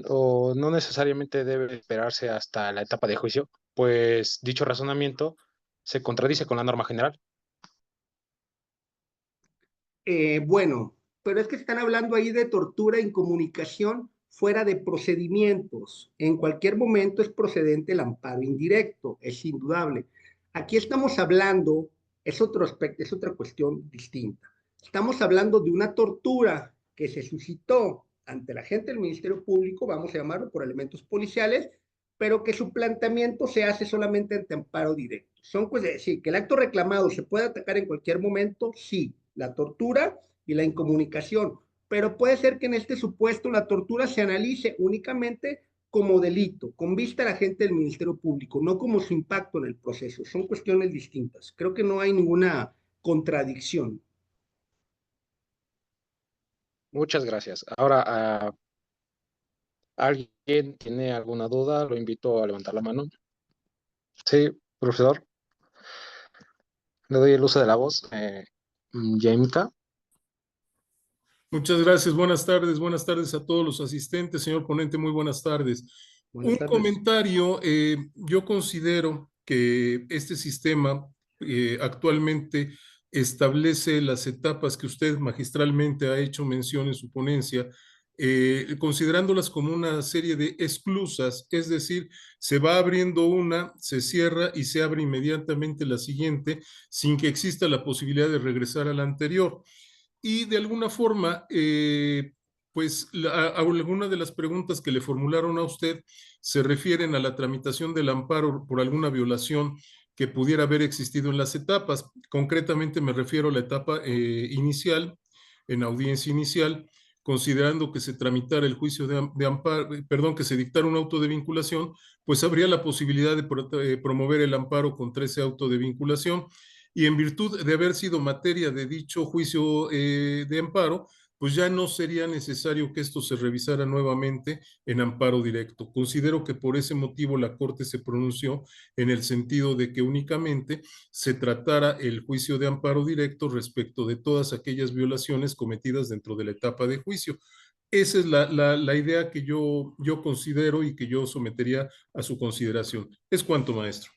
O no necesariamente debe esperarse hasta la etapa de juicio, pues dicho razonamiento se contradice con la norma general. Bueno, pero es que están hablando ahí de tortura en comunicación fuera de procedimientos. En cualquier momento es procedente el amparo indirecto, es indudable. Aquí estamos hablando, es otro aspecto, es otra cuestión distinta. Estamos hablando de una tortura que se suscitó ante la gente del Ministerio Público, vamos a llamarlo por elementos policiales, pero que su planteamiento se hace solamente ante amparo directo. Son cosas, sí, que el acto reclamado se puede atacar en cualquier momento, sí, la tortura y la incomunicación, pero puede ser que en este supuesto la tortura se analice únicamente como delito, con vista a la gente del Ministerio Público, no como su impacto en el proceso. Son cuestiones distintas. Creo que no hay ninguna contradicción. Muchas gracias. Ahora, ¿alguien tiene alguna duda? Lo invito a levantar la mano. Sí, profesor, le doy el uso de la voz. Yemka. Muchas gracias, buenas tardes a todos los asistentes, señor ponente, muy buenas tardes. Buenas Un tardes. comentario, yo considero que este sistema actualmente establece las etapas que usted magistralmente ha hecho mención en su ponencia, considerándolas como una serie de esclusas, es decir, se va abriendo una, se cierra y se abre inmediatamente la siguiente sin que exista la posibilidad de regresar a la anterior. Y de alguna forma, pues algunas de las preguntas que le formularon a usted se refieren a la tramitación del amparo por alguna violación que pudiera haber existido en las etapas. Concretamente me refiero a la etapa inicial, en audiencia inicial, considerando que se tramitara el juicio de amparo, perdón, que se dictara un auto de vinculación, pues habría la posibilidad de promover el amparo contra ese auto de vinculación y en virtud de haber sido materia de dicho juicio de amparo, pues ya no sería necesario que esto se revisara nuevamente en amparo directo. Considero que por ese motivo la Corte se pronunció en el sentido de que únicamente se tratara el juicio de amparo directo respecto de todas aquellas violaciones cometidas dentro de la etapa de juicio. Esa es la idea que yo considero y que yo sometería a su consideración. Es cuanto, maestro.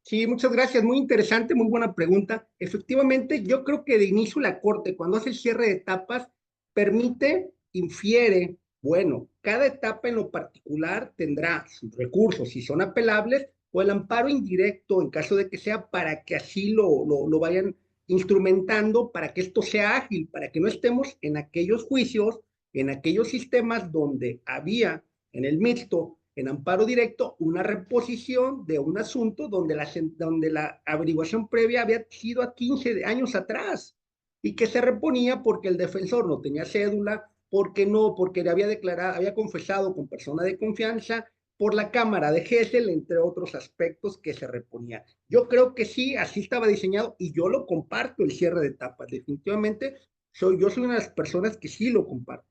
Sí, muchas gracias. Muy interesante, muy buena pregunta. Efectivamente, yo creo que de inicio la Corte, cuando hace el cierre de etapas, permite, infiere, bueno, cada etapa en lo particular tendrá sus recursos, si son apelables, o el amparo indirecto, en caso de que sea, para que así lo vayan instrumentando, para que esto sea ágil, para que no estemos en aquellos juicios, en aquellos sistemas donde había en el mixto en amparo directo una reposición de un asunto donde la averiguación previa había sido a 15 años atrás y que se reponía porque el defensor no tenía cédula, porque no, porque había declarado, había confesado con persona de confianza por la Cámara de Gesell, entre otros aspectos que se reponía. Yo creo que sí, así estaba diseñado y yo lo comparto el cierre de etapas. Definitivamente, yo soy una de las personas que sí lo comparto.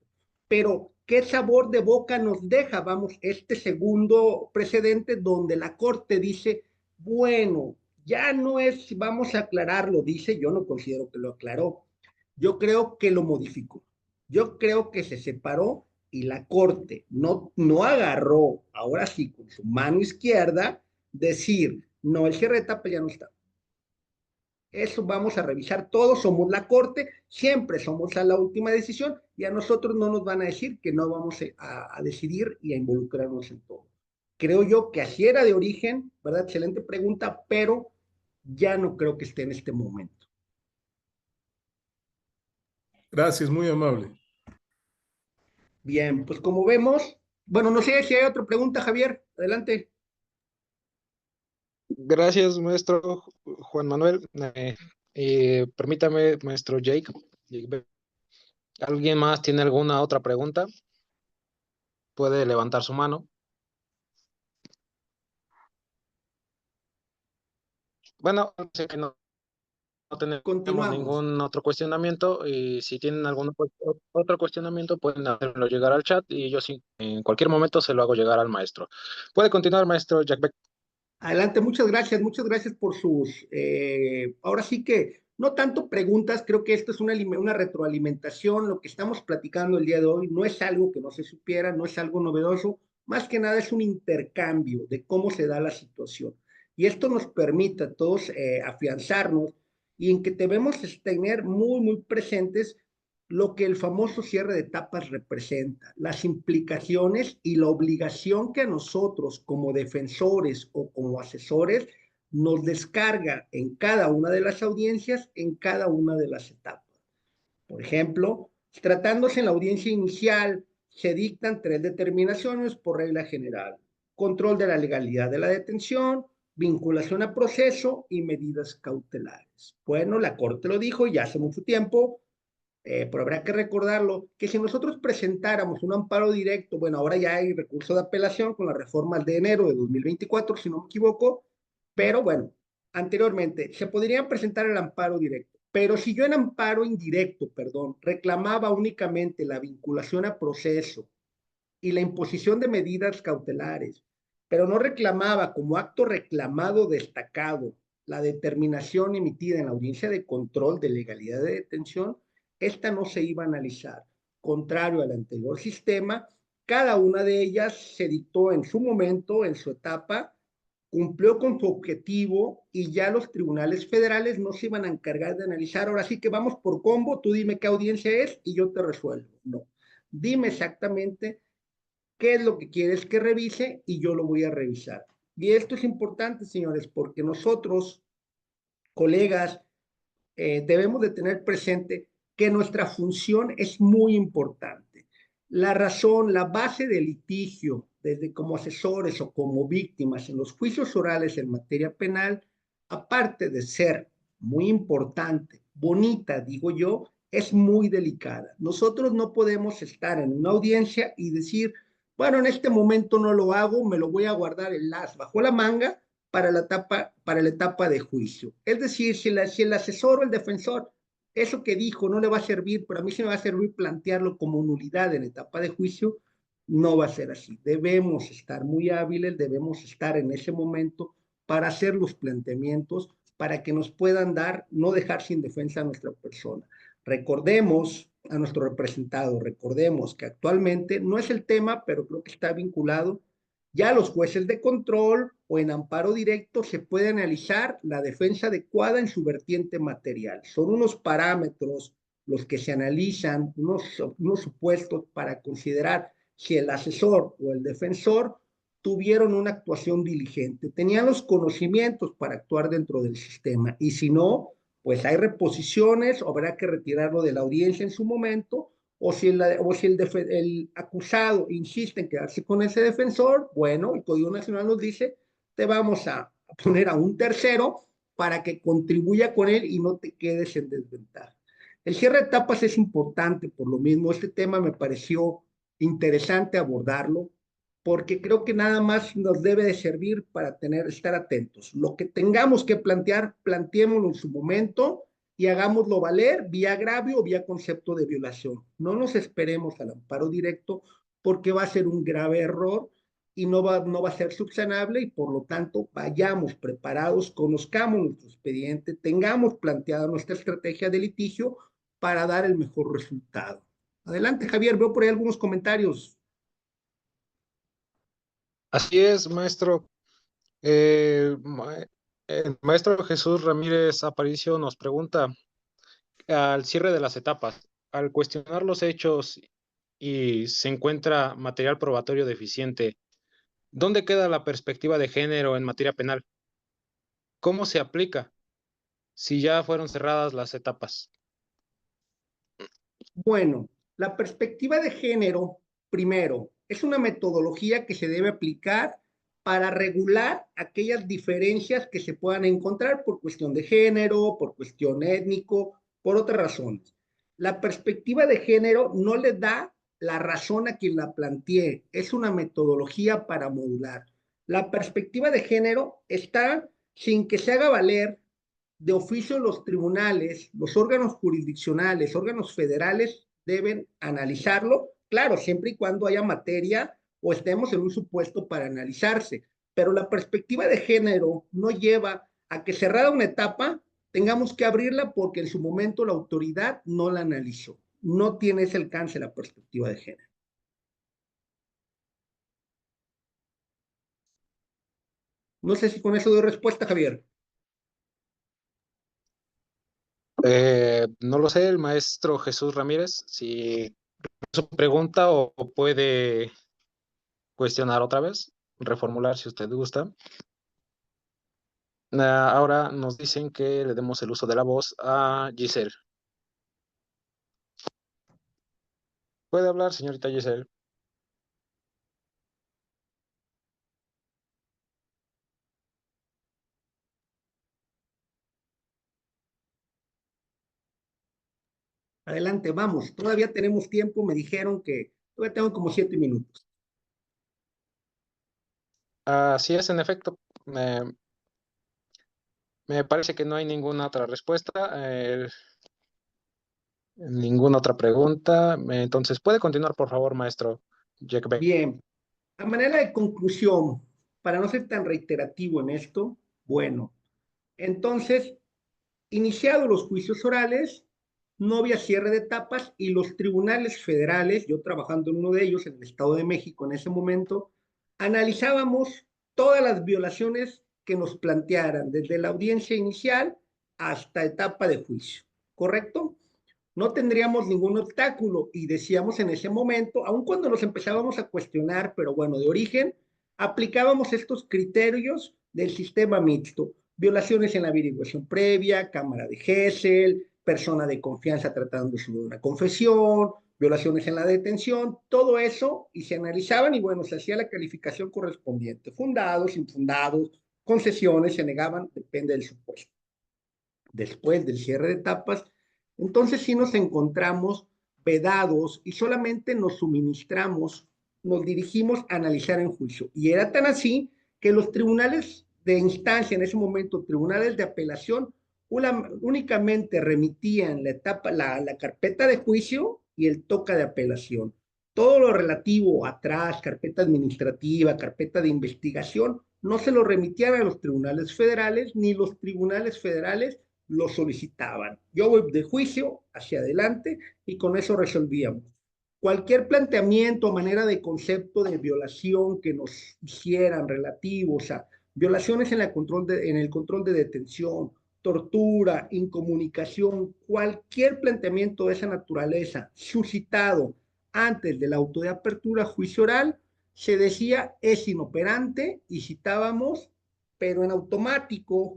Pero, ¿qué sabor de boca nos deja, vamos, este segundo precedente donde la Corte dice, bueno, ya no es, vamos a aclararlo, dice, yo no considero que lo aclaró, yo creo que lo modificó, yo creo que se separó y la Corte no agarró, ahora sí, con su mano izquierda, decir, no, el cierre de etapa ya no está. Eso vamos a revisar todos, somos la Corte, siempre somos a la última decisión y a nosotros no nos van a decir que no vamos a decidir y a involucrarnos en todo. Creo yo que así era de origen, ¿verdad? Excelente pregunta, pero ya no creo que esté en este momento. Gracias, muy amable. Bien, pues como vemos, bueno, no sé si hay otra pregunta, Javier, adelante. Gracias, maestro Juan Manuel. Permítame, maestro Jake. ¿Alguien más tiene alguna otra pregunta? Puede levantar su mano. Bueno, sé que no tenemos Continuamos. ningún otro cuestionamiento y si tienen algún otro cuestionamiento pueden hacerlo llegar al chat y yo sí, en cualquier momento se lo hago llegar al maestro. Puede continuar, maestro Jack Beck. Adelante, muchas gracias por sus, ahora sí que no tanto preguntas, creo que esto es una retroalimentación, lo que estamos platicando el día de hoy no es algo que no se supiera, no es algo novedoso, más que nada es un intercambio de cómo se da la situación. Y esto nos permite a todos afianzarnos y en que debemos tener muy presentes lo que el famoso cierre de etapas representa, las implicaciones y la obligación que a nosotros como defensores o como asesores nos descarga en cada una de las audiencias, en cada una de las etapas. Por ejemplo, tratándose en la audiencia inicial, se dictan 3 determinaciones por regla general. Control de la legalidad de la detención, vinculación a proceso y medidas cautelares. Bueno, la Corte lo dijo ya hace mucho tiempo, pero habrá que recordarlo, que si nosotros presentáramos un amparo directo, bueno, ahora ya hay recurso de apelación con las reformas de enero de 2024, si no me equivoco, pero bueno, anteriormente se podría presentar el amparo directo, pero si yo en amparo indirecto, perdón, reclamaba únicamente la vinculación a proceso y la imposición de medidas cautelares, pero no reclamaba como acto reclamado destacado la determinación emitida en la audiencia de control de legalidad de detención, esta no se iba a analizar. Contrario al anterior sistema, cada una de ellas se dictó en su momento, en su etapa, cumplió con su objetivo y ya los tribunales federales no se iban a encargar de analizar. Ahora sí que vamos por combo, tú dime qué audiencia es y yo te resuelvo. No, dime exactamente qué es lo que quieres que revise y yo lo voy a revisar. Y esto es importante, señores, porque nosotros, colegas, debemos de tener presente que nuestra función es muy importante. La razón, la base del litigio, desde como asesores o como víctimas en los juicios orales en materia penal, aparte de ser muy importante, bonita, digo yo, es muy delicada. Nosotros no podemos estar en una audiencia y decir, bueno, en este momento no lo hago, me lo voy a guardar el as bajo la manga para la etapa de juicio. Es decir, si el asesor o el defensor, eso que dijo no le va a servir, pero a mí sí me va a servir plantearlo como nulidad en etapa de juicio, no va a ser así. Debemos estar muy hábiles, debemos estar en ese momento para hacer los planteamientos, para que nos puedan dar, no dejar sin defensa a nuestra persona. Recordemos a nuestro representado, recordemos que actualmente no es el tema, pero creo que está vinculado. Ya los jueces de control o en amparo directo se puede analizar la defensa adecuada en su vertiente material. Son unos parámetros los que se analizan, unos supuestos para considerar si el asesor o el defensor tuvieron una actuación diligente, tenían los conocimientos para actuar dentro del sistema y si no, pues hay reposiciones, o habrá que retirarlo de la audiencia en su momento o si el acusado insiste en quedarse con ese defensor, bueno, el Código Nacional nos dice, te vamos a poner a un tercero para que contribuya con él y no te quedes en desventaja. El cierre de etapas es importante, por lo mismo, este tema me pareció interesante abordarlo, porque creo que nada más nos debe de servir para estar atentos. Lo que tengamos que plantear, planteémoslo en su momento y hagámoslo valer vía agravio o vía concepto de violación. No nos esperemos al amparo directo porque va a ser un grave error y no va a ser subsanable y por lo tanto vayamos preparados, conozcamos nuestro expediente, tengamos planteada nuestra estrategia de litigio para dar el mejor resultado. Adelante, Javier, veo por ahí algunos comentarios. Así es, maestro. El maestro Jesús Ramírez Aparicio nos pregunta, al cierre de las etapas, al cuestionar los hechos y se encuentra material probatorio deficiente, ¿dónde queda la perspectiva de género en materia penal? ¿Cómo se aplica si ya fueron cerradas las etapas? Bueno, la perspectiva de género, primero, es una metodología que se debe aplicar para regular aquellas diferencias que se puedan encontrar por cuestión de género, por cuestión étnico, por otras razones. La perspectiva de género no le da la razón a quien la plantee, es una metodología para modular. La perspectiva de género está sin que se haga valer de oficio los tribunales, los órganos jurisdiccionales, órganos federales deben analizarlo, claro, siempre y cuando haya materia o estemos en un supuesto para analizarse, pero la perspectiva de género no lleva a que cerrada una etapa tengamos que abrirla porque en su momento la autoridad no la analizó. No tiene ese alcance la perspectiva de género. No sé si con eso doy respuesta, Javier. No lo sé, el maestro Jesús Ramírez, si su pregunta o puede cuestionar otra vez, reformular si usted gusta. Ahora nos dicen que le demos el uso de la voz a Giselle. ¿Puede hablar, señorita Giselle? Adelante, vamos. Todavía tenemos tiempo. Me dijeron que todavía tengo como 7 minutos. Así es, en efecto. Me parece que no hay ninguna otra respuesta, ninguna otra pregunta. Entonces, ¿puede continuar, por favor, maestro Jack Beck? Bien. A manera de conclusión, para no ser tan reiterativo en esto, bueno, entonces, iniciados los juicios orales, no había cierre de etapas y los tribunales federales, yo trabajando en uno de ellos, en el Estado de México en ese momento, analizábamos todas las violaciones que nos plantearan, desde la audiencia inicial hasta etapa de juicio, ¿correcto? No tendríamos ningún obstáculo y decíamos en ese momento, aun cuando nos empezábamos a cuestionar, pero bueno, de origen, aplicábamos estos criterios del sistema mixto, violaciones en la averiguación previa, cámara de Gesell, persona de confianza tratándose de una confesión, violaciones en la detención, todo eso, y se analizaban y bueno, se hacía la calificación correspondiente, fundados, infundados, concesiones, se negaban, depende del supuesto. Después del cierre de etapas, entonces sí nos encontramos vedados y solamente nos suministramos, nos dirigimos a analizar en juicio. Y era tan así que los tribunales de instancia, en ese momento, tribunales de apelación, únicamente remitían la carpeta de juicio y el toca de apelación. Todo lo relativo atrás, carpeta administrativa, carpeta de investigación, no se lo remitían a los tribunales federales, ni los tribunales federales lo solicitaban. Yo voy de juicio hacia adelante y con eso resolvíamos. Cualquier planteamiento o manera de concepto de violación que nos hicieran relativos a violaciones en el control de detención, tortura, incomunicación, cualquier planteamiento de esa naturaleza suscitado antes del auto de apertura juicio oral, se decía es inoperante y citábamos, pero en automático,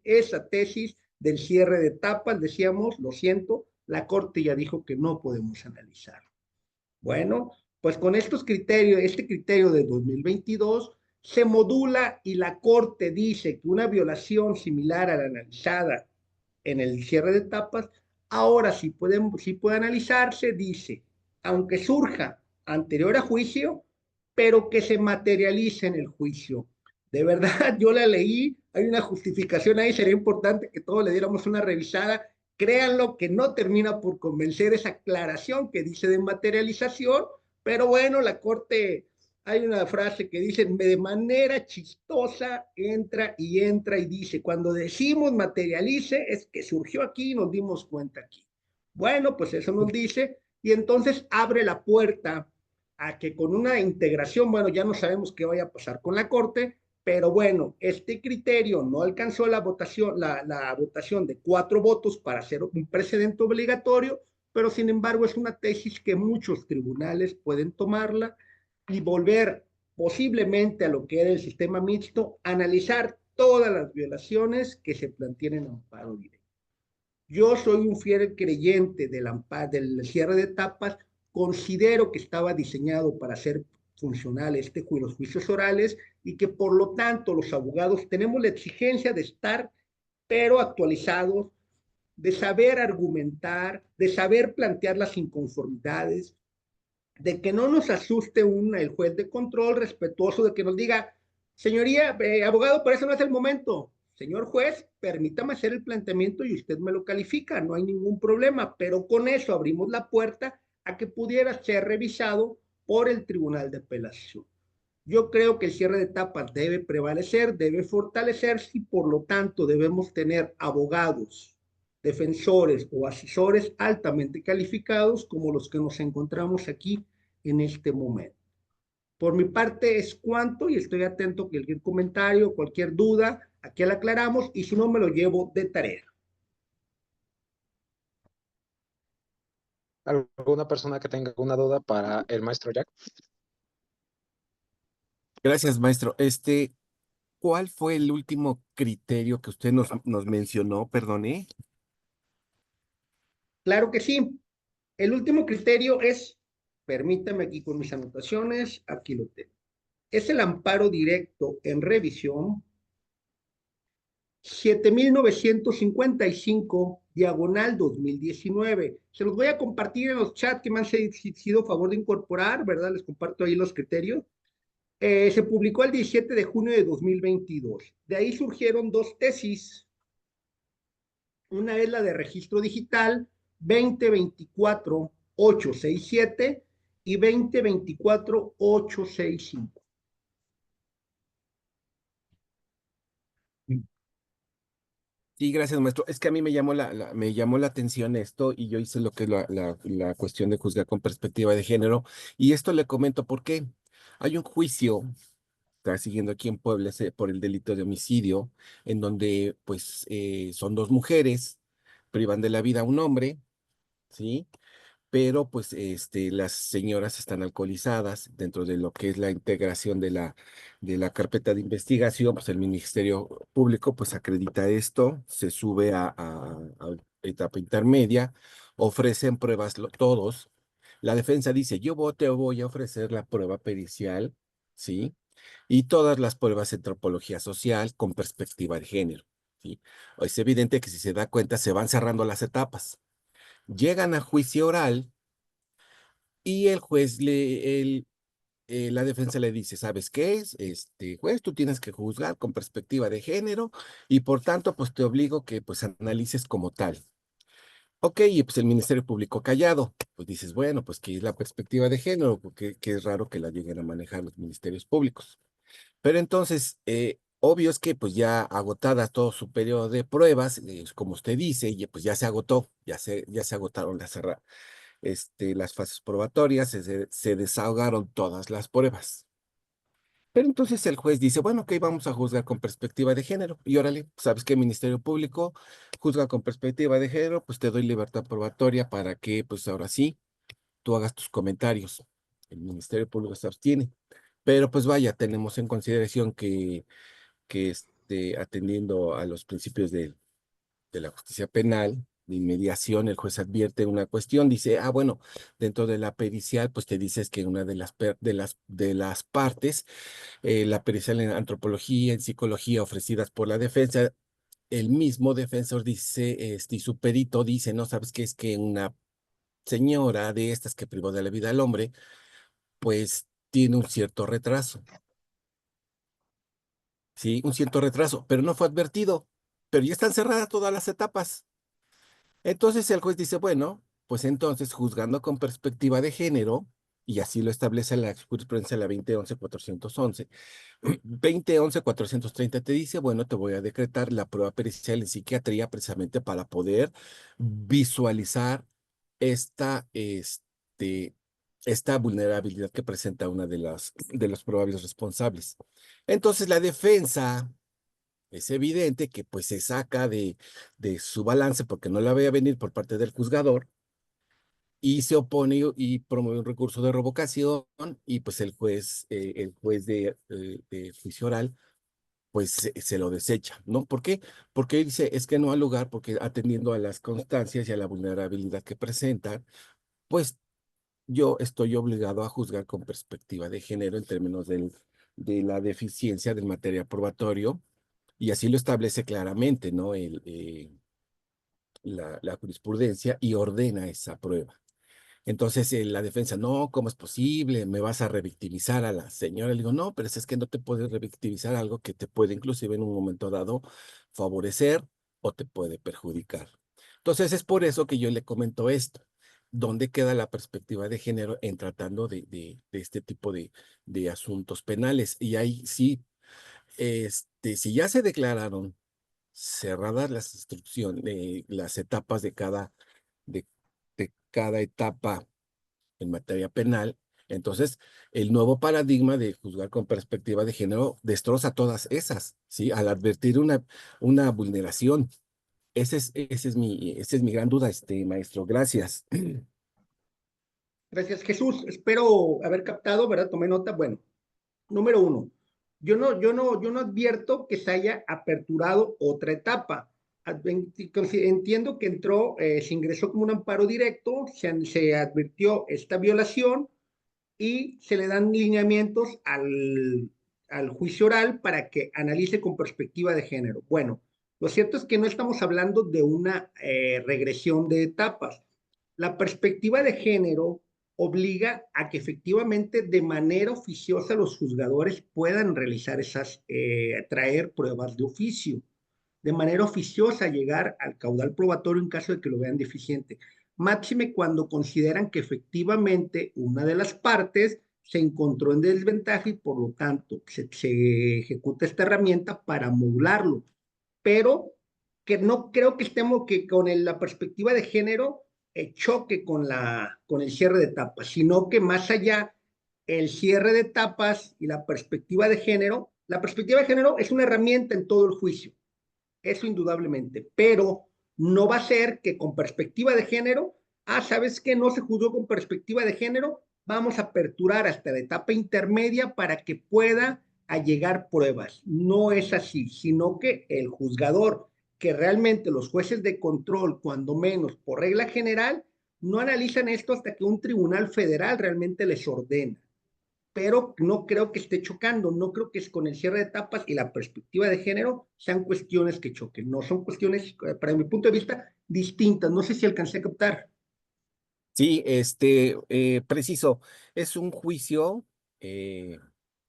esa tesis del cierre de etapas, decíamos, lo siento, la Corte ya dijo que no podemos analizar. Bueno, pues con estos criterios, este criterio de 2022, se modula y la Corte dice que una violación similar a la analizada en el cierre de etapas, ahora sí puede analizarse, dice, aunque surja anterior a juicio, pero que se materialice en el juicio. De verdad, yo la leí, hay una justificación ahí, sería importante que todos le diéramos una revisada. Créanlo que no termina por convencer esa aclaración que dice de materialización, pero bueno, la Corte, hay una frase que dice de manera chistosa, entra y dice, cuando decimos materialice es que surgió aquí y nos dimos cuenta aquí. Bueno, pues eso nos dice y entonces abre la puerta a que con una integración, bueno, ya no sabemos qué vaya a pasar con la Corte, pero bueno, este criterio no alcanzó la votación de 4 votos para hacer un precedente obligatorio, pero sin embargo es una tesis que muchos tribunales pueden tomarla y volver posiblemente a lo que era el sistema mixto, analizar todas las violaciones que se planteen en amparo directo. Yo soy un fiel creyente del cierre de etapas, considero que estaba diseñado para ser funcional los juicios orales y que por lo tanto los abogados tenemos la exigencia de estar, pero actualizados, de saber argumentar, de saber plantear las inconformidades, de que no nos asuste el juez de control respetuoso de que nos diga, señoría, abogado, por eso no es el momento. Señor juez, permítame hacer el planteamiento y usted me lo califica, no hay ningún problema, pero con eso abrimos la puerta a que pudiera ser revisado por el Tribunal de Apelación. Yo creo que el cierre de etapas debe prevalecer, debe fortalecerse y por lo tanto debemos tener abogados, defensores o asesores altamente calificados como los que nos encontramos aquí en este momento. Por mi parte es cuanto y estoy atento a cualquier comentario, cualquier duda, aquí la aclaramos y si no me lo llevo de tarea. ¿Alguna persona que tenga alguna duda para el maestro Jack? Gracias, maestro. ¿Cuál fue el último criterio que usted nos mencionó? Perdone. Claro que sí. El último criterio es, permítame aquí con mis anotaciones, aquí lo tengo. Es el amparo directo en revisión 7955 diagonal 2019. Se los voy a compartir en los chats que me han sido favor de incorporar, ¿verdad? Les comparto ahí los criterios. Se publicó el 17 de junio de 2022. De ahí surgieron dos tesis. Una es la de registro digital 2024-867 y 2024-865. Sí, gracias, maestro. Es que a mí me llamó la atención esto y yo hice lo que es la cuestión de juzgar con perspectiva de género. Y esto le comento por qué. Hay un juicio, está siguiendo aquí en Puebla, por el delito de homicidio, en donde pues son dos mujeres, privan de la vida a un hombre, ¿sí? Pero pues las señoras están alcoholizadas dentro de lo que es la integración de la carpeta de investigación, pues el Ministerio Público pues acredita esto, se sube a etapa intermedia, ofrecen pruebas todos. La defensa dice, te voy a ofrecer la prueba pericial, ¿sí? Y todas las pruebas de antropología social con perspectiva de género, ¿sí? Es evidente que si se da cuenta se van cerrando las etapas. Llegan a juicio oral y el juez la defensa le dice, ¿sabes qué es? Juez, tú tienes que juzgar con perspectiva de género y por tanto, pues te obligo que pues analices como tal. Ok, y pues el Ministerio Público callado. Pues dices, bueno, pues ¿qué es la perspectiva de género? Porque que es raro que la lleguen a manejar los ministerios públicos. Pero entonces, obvio es que pues ya agotada todo su periodo de pruebas, como usted dice, y pues ya se agotó, ya se agotaron las fases probatorias, se desahogaron todas las pruebas. Pero entonces el juez dice, bueno, ok, vamos a juzgar con perspectiva de género. Y órale, ¿sabes qué? Ministerio Público juzga con perspectiva de género, pues te doy libertad probatoria para que, pues ahora sí, tú hagas tus comentarios. El Ministerio Público se abstiene. Pero pues vaya, tenemos en consideración que atendiendo a los principios de la justicia penal, de inmediación, el juez advierte una cuestión, dice, bueno, dentro de la pericial, pues te dices que una de las partes, la pericial en antropología, en psicología ofrecidas por la defensa, el mismo defensor dice, y su perito dice, no, ¿sabes qué? Es que una señora de estas que privó de la vida al hombre, pues tiene un cierto retraso, ¿sí? Un cierto retraso, pero no fue advertido, pero ya están cerradas todas las etapas. Entonces el juez dice, bueno, pues entonces juzgando con perspectiva de género, y así lo establece la jurisprudencia de la 2011-411, 2011-430 te dice, bueno, te voy a decretar la prueba pericial en psiquiatría precisamente para poder visualizar esta, este, esta vulnerabilidad que presenta una de los probables responsables. Entonces la defensa es evidente que pues se saca de su balance porque no la veía venir por parte del juzgador y se opone y promueve un recurso de revocación y pues el juez de juicio oral pues se lo desecha, ¿no? ¿Por qué? Porque dice, es que no ha lugar porque atendiendo a las constancias y a la vulnerabilidad que presentan, pues yo estoy obligado a juzgar con perspectiva de género en términos de la deficiencia del material probatorio y así lo establece claramente, ¿no? La jurisprudencia y ordena esa prueba. Entonces la defensa, no, ¿cómo es posible? ¿Me vas a revictimizar a la señora? Le digo, no, pero es que no te puedes revictimizar algo que te puede inclusive en un momento dado favorecer o te puede perjudicar. Entonces es por eso que yo le comento esto. ¿Dónde queda la perspectiva de género en tratando de este tipo de asuntos penales? Y ahí sí, si ya se declararon cerradas las instrucciones, las etapas de, de cada etapa en materia penal, entonces el nuevo paradigma de juzgar con perspectiva de género destroza todas esas, ¿sí? Al advertir una vulneración. Esa es mi gran duda, maestro. Gracias. Gracias, Jesús. Espero haber captado, ¿verdad? Tomé nota. Bueno, número uno, yo no advierto que se haya aperturado otra etapa. Entiendo que se ingresó como un amparo directo, se advirtió esta violación y se le dan lineamientos al juicio oral para que analice con perspectiva de género. Bueno, Lo cierto es que no estamos hablando de una regresión de etapas. La perspectiva de género obliga a que efectivamente de manera oficiosa los juzgadores puedan realizar traer pruebas de oficio, de manera oficiosa llegar al caudal probatorio en caso de que lo vean deficiente. Máxime cuando consideran que efectivamente una de las partes se encontró en desventaja y por lo tanto se ejecuta esta herramienta para modularlo, pero que no creo que estemos que con la perspectiva de género choque con el cierre de etapas, sino que más allá el cierre de etapas y la perspectiva de género es una herramienta en todo el juicio, eso indudablemente, pero no va a ser que con perspectiva de género, ¿sabes qué? No se juzgó con perspectiva de género, vamos a aperturar hasta la etapa intermedia para que pueda allegar pruebas. No es así, sino que el juzgador, que realmente los jueces de control, cuando menos por regla general, no analizan esto hasta que un tribunal federal realmente les ordena, pero no creo que esté chocando, no creo que es con el cierre de etapas y la perspectiva de género sean cuestiones que choquen, no son cuestiones, para mi punto de vista, distintas, no sé si alcancé a captar. Sí, preciso, es un juicio eh,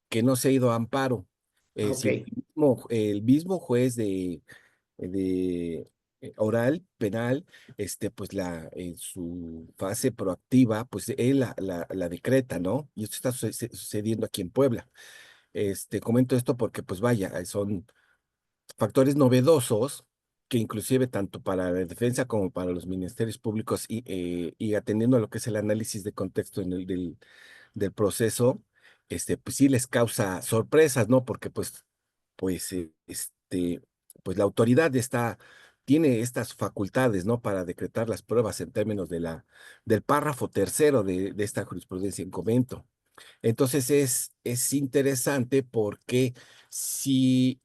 que no se ha ido a amparo. Ok, Si el mismo juez de oral penal, pues en su fase proactiva, pues él la decreta, ¿no? Y esto está sucediendo aquí en Puebla. Comento esto porque, pues vaya, son factores novedosos que inclusive tanto para la defensa como para los ministerios públicos y atendiendo a lo que es el análisis de contexto del proceso, pues sí les causa sorpresas, ¿no? Porque pues, pues la autoridad tiene estas facultades, ¿no? Para decretar las pruebas en términos del párrafo tercero de esta jurisprudencia en comento. Entonces es interesante porque si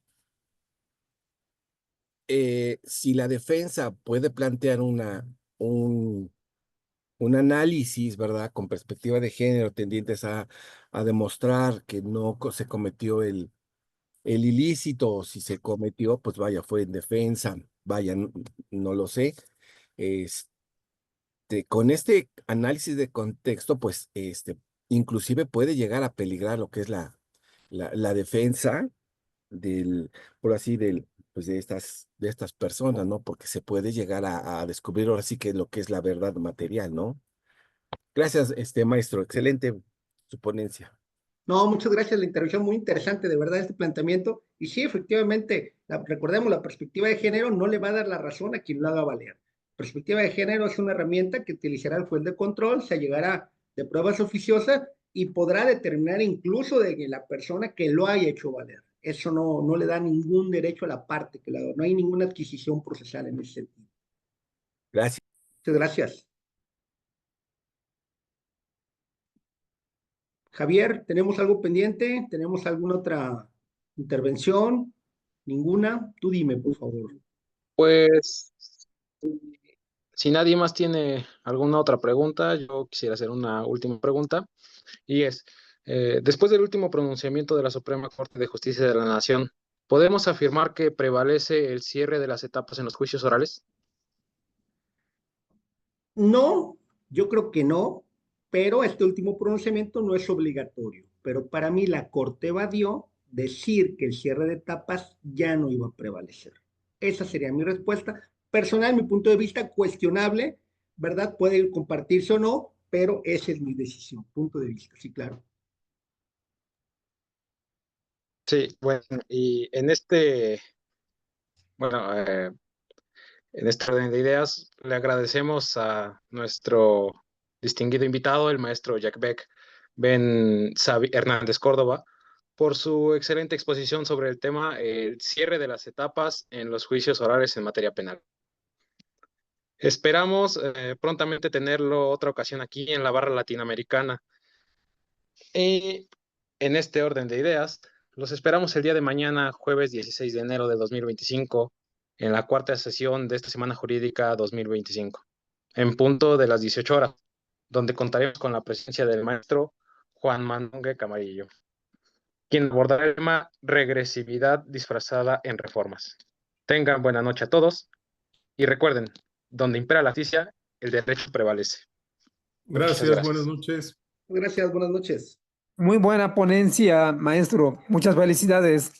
si la defensa puede plantear un, un análisis, ¿verdad? Con perspectiva de género, tendientes a demostrar que no se cometió el ilícito, o si se cometió, pues vaya, fue en defensa, vaya, no lo sé. Con este análisis de contexto, pues, inclusive puede llegar a peligrar lo que es la defensa del, por así, pues de estas personas, ¿no? Porque se puede llegar a descubrir ahora sí que lo que es la verdad material, ¿no? Gracias, maestro. Excelente su ponencia. no, muchas gracias, la intervención muy interesante, de verdad, este planteamiento, y sí, efectivamente, recordemos, la perspectiva de género no le va a dar la razón a quien lo haga valer. Perspectiva de género es una herramienta que utilizará el juez de control, se llegará de pruebas oficiosas y podrá determinar incluso de que la persona que lo haya hecho valer. Eso no le da ningún derecho a la parte que no hay ninguna adquisición procesal en ese sentido. Gracias. Muchas gracias. Javier, ¿tenemos algo pendiente? ¿Tenemos alguna otra intervención? ¿Ninguna? Tú dime, por favor. Pues, si nadie más tiene alguna otra pregunta, yo quisiera hacer una última pregunta, y es, después del último pronunciamiento de la Suprema Corte de Justicia de la Nación, ¿podemos afirmar que prevalece el cierre de las etapas en los juicios orales? No, yo creo que no, pero este último pronunciamiento no es obligatorio. Pero para mí la Corte evadió decir que el cierre de etapas ya no iba a prevalecer. Esa sería mi respuesta. Personal, mi punto de vista, cuestionable, ¿verdad? Puede compartirse o no, pero esa es mi decisión, punto de vista, sí, claro. Sí, bueno, y bueno, en este orden de ideas, le agradecemos a nuestro distinguido invitado, el maestro Jack Beck Hernández Córdoba, por su excelente exposición sobre el tema, el cierre de las etapas en los juicios orales en materia penal. Esperamos prontamente tenerlo otra ocasión aquí en la barra latinoamericana. Y en este orden de ideas, los esperamos el día de mañana, jueves 16 de enero de 2025, en la cuarta sesión de esta Semana Jurídica 2025, en punto de las 18 horas, donde contaremos con la presencia del maestro Juan Manuel Camarillo, quien abordará el tema regresividad disfrazada en reformas. Tengan buena noche a todos y recuerden, donde impera la justicia, el derecho prevalece. Muchas Gracias, buenas noches. Gracias, buenas noches. Muy buena ponencia, maestro. Muchas felicidades.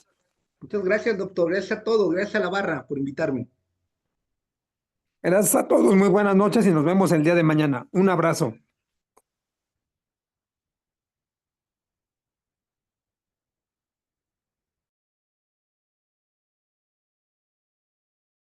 Muchas gracias, doctor. Gracias a todos. Gracias a la barra por invitarme. Gracias a todos. Muy buenas noches y nos vemos el día de mañana. Un abrazo.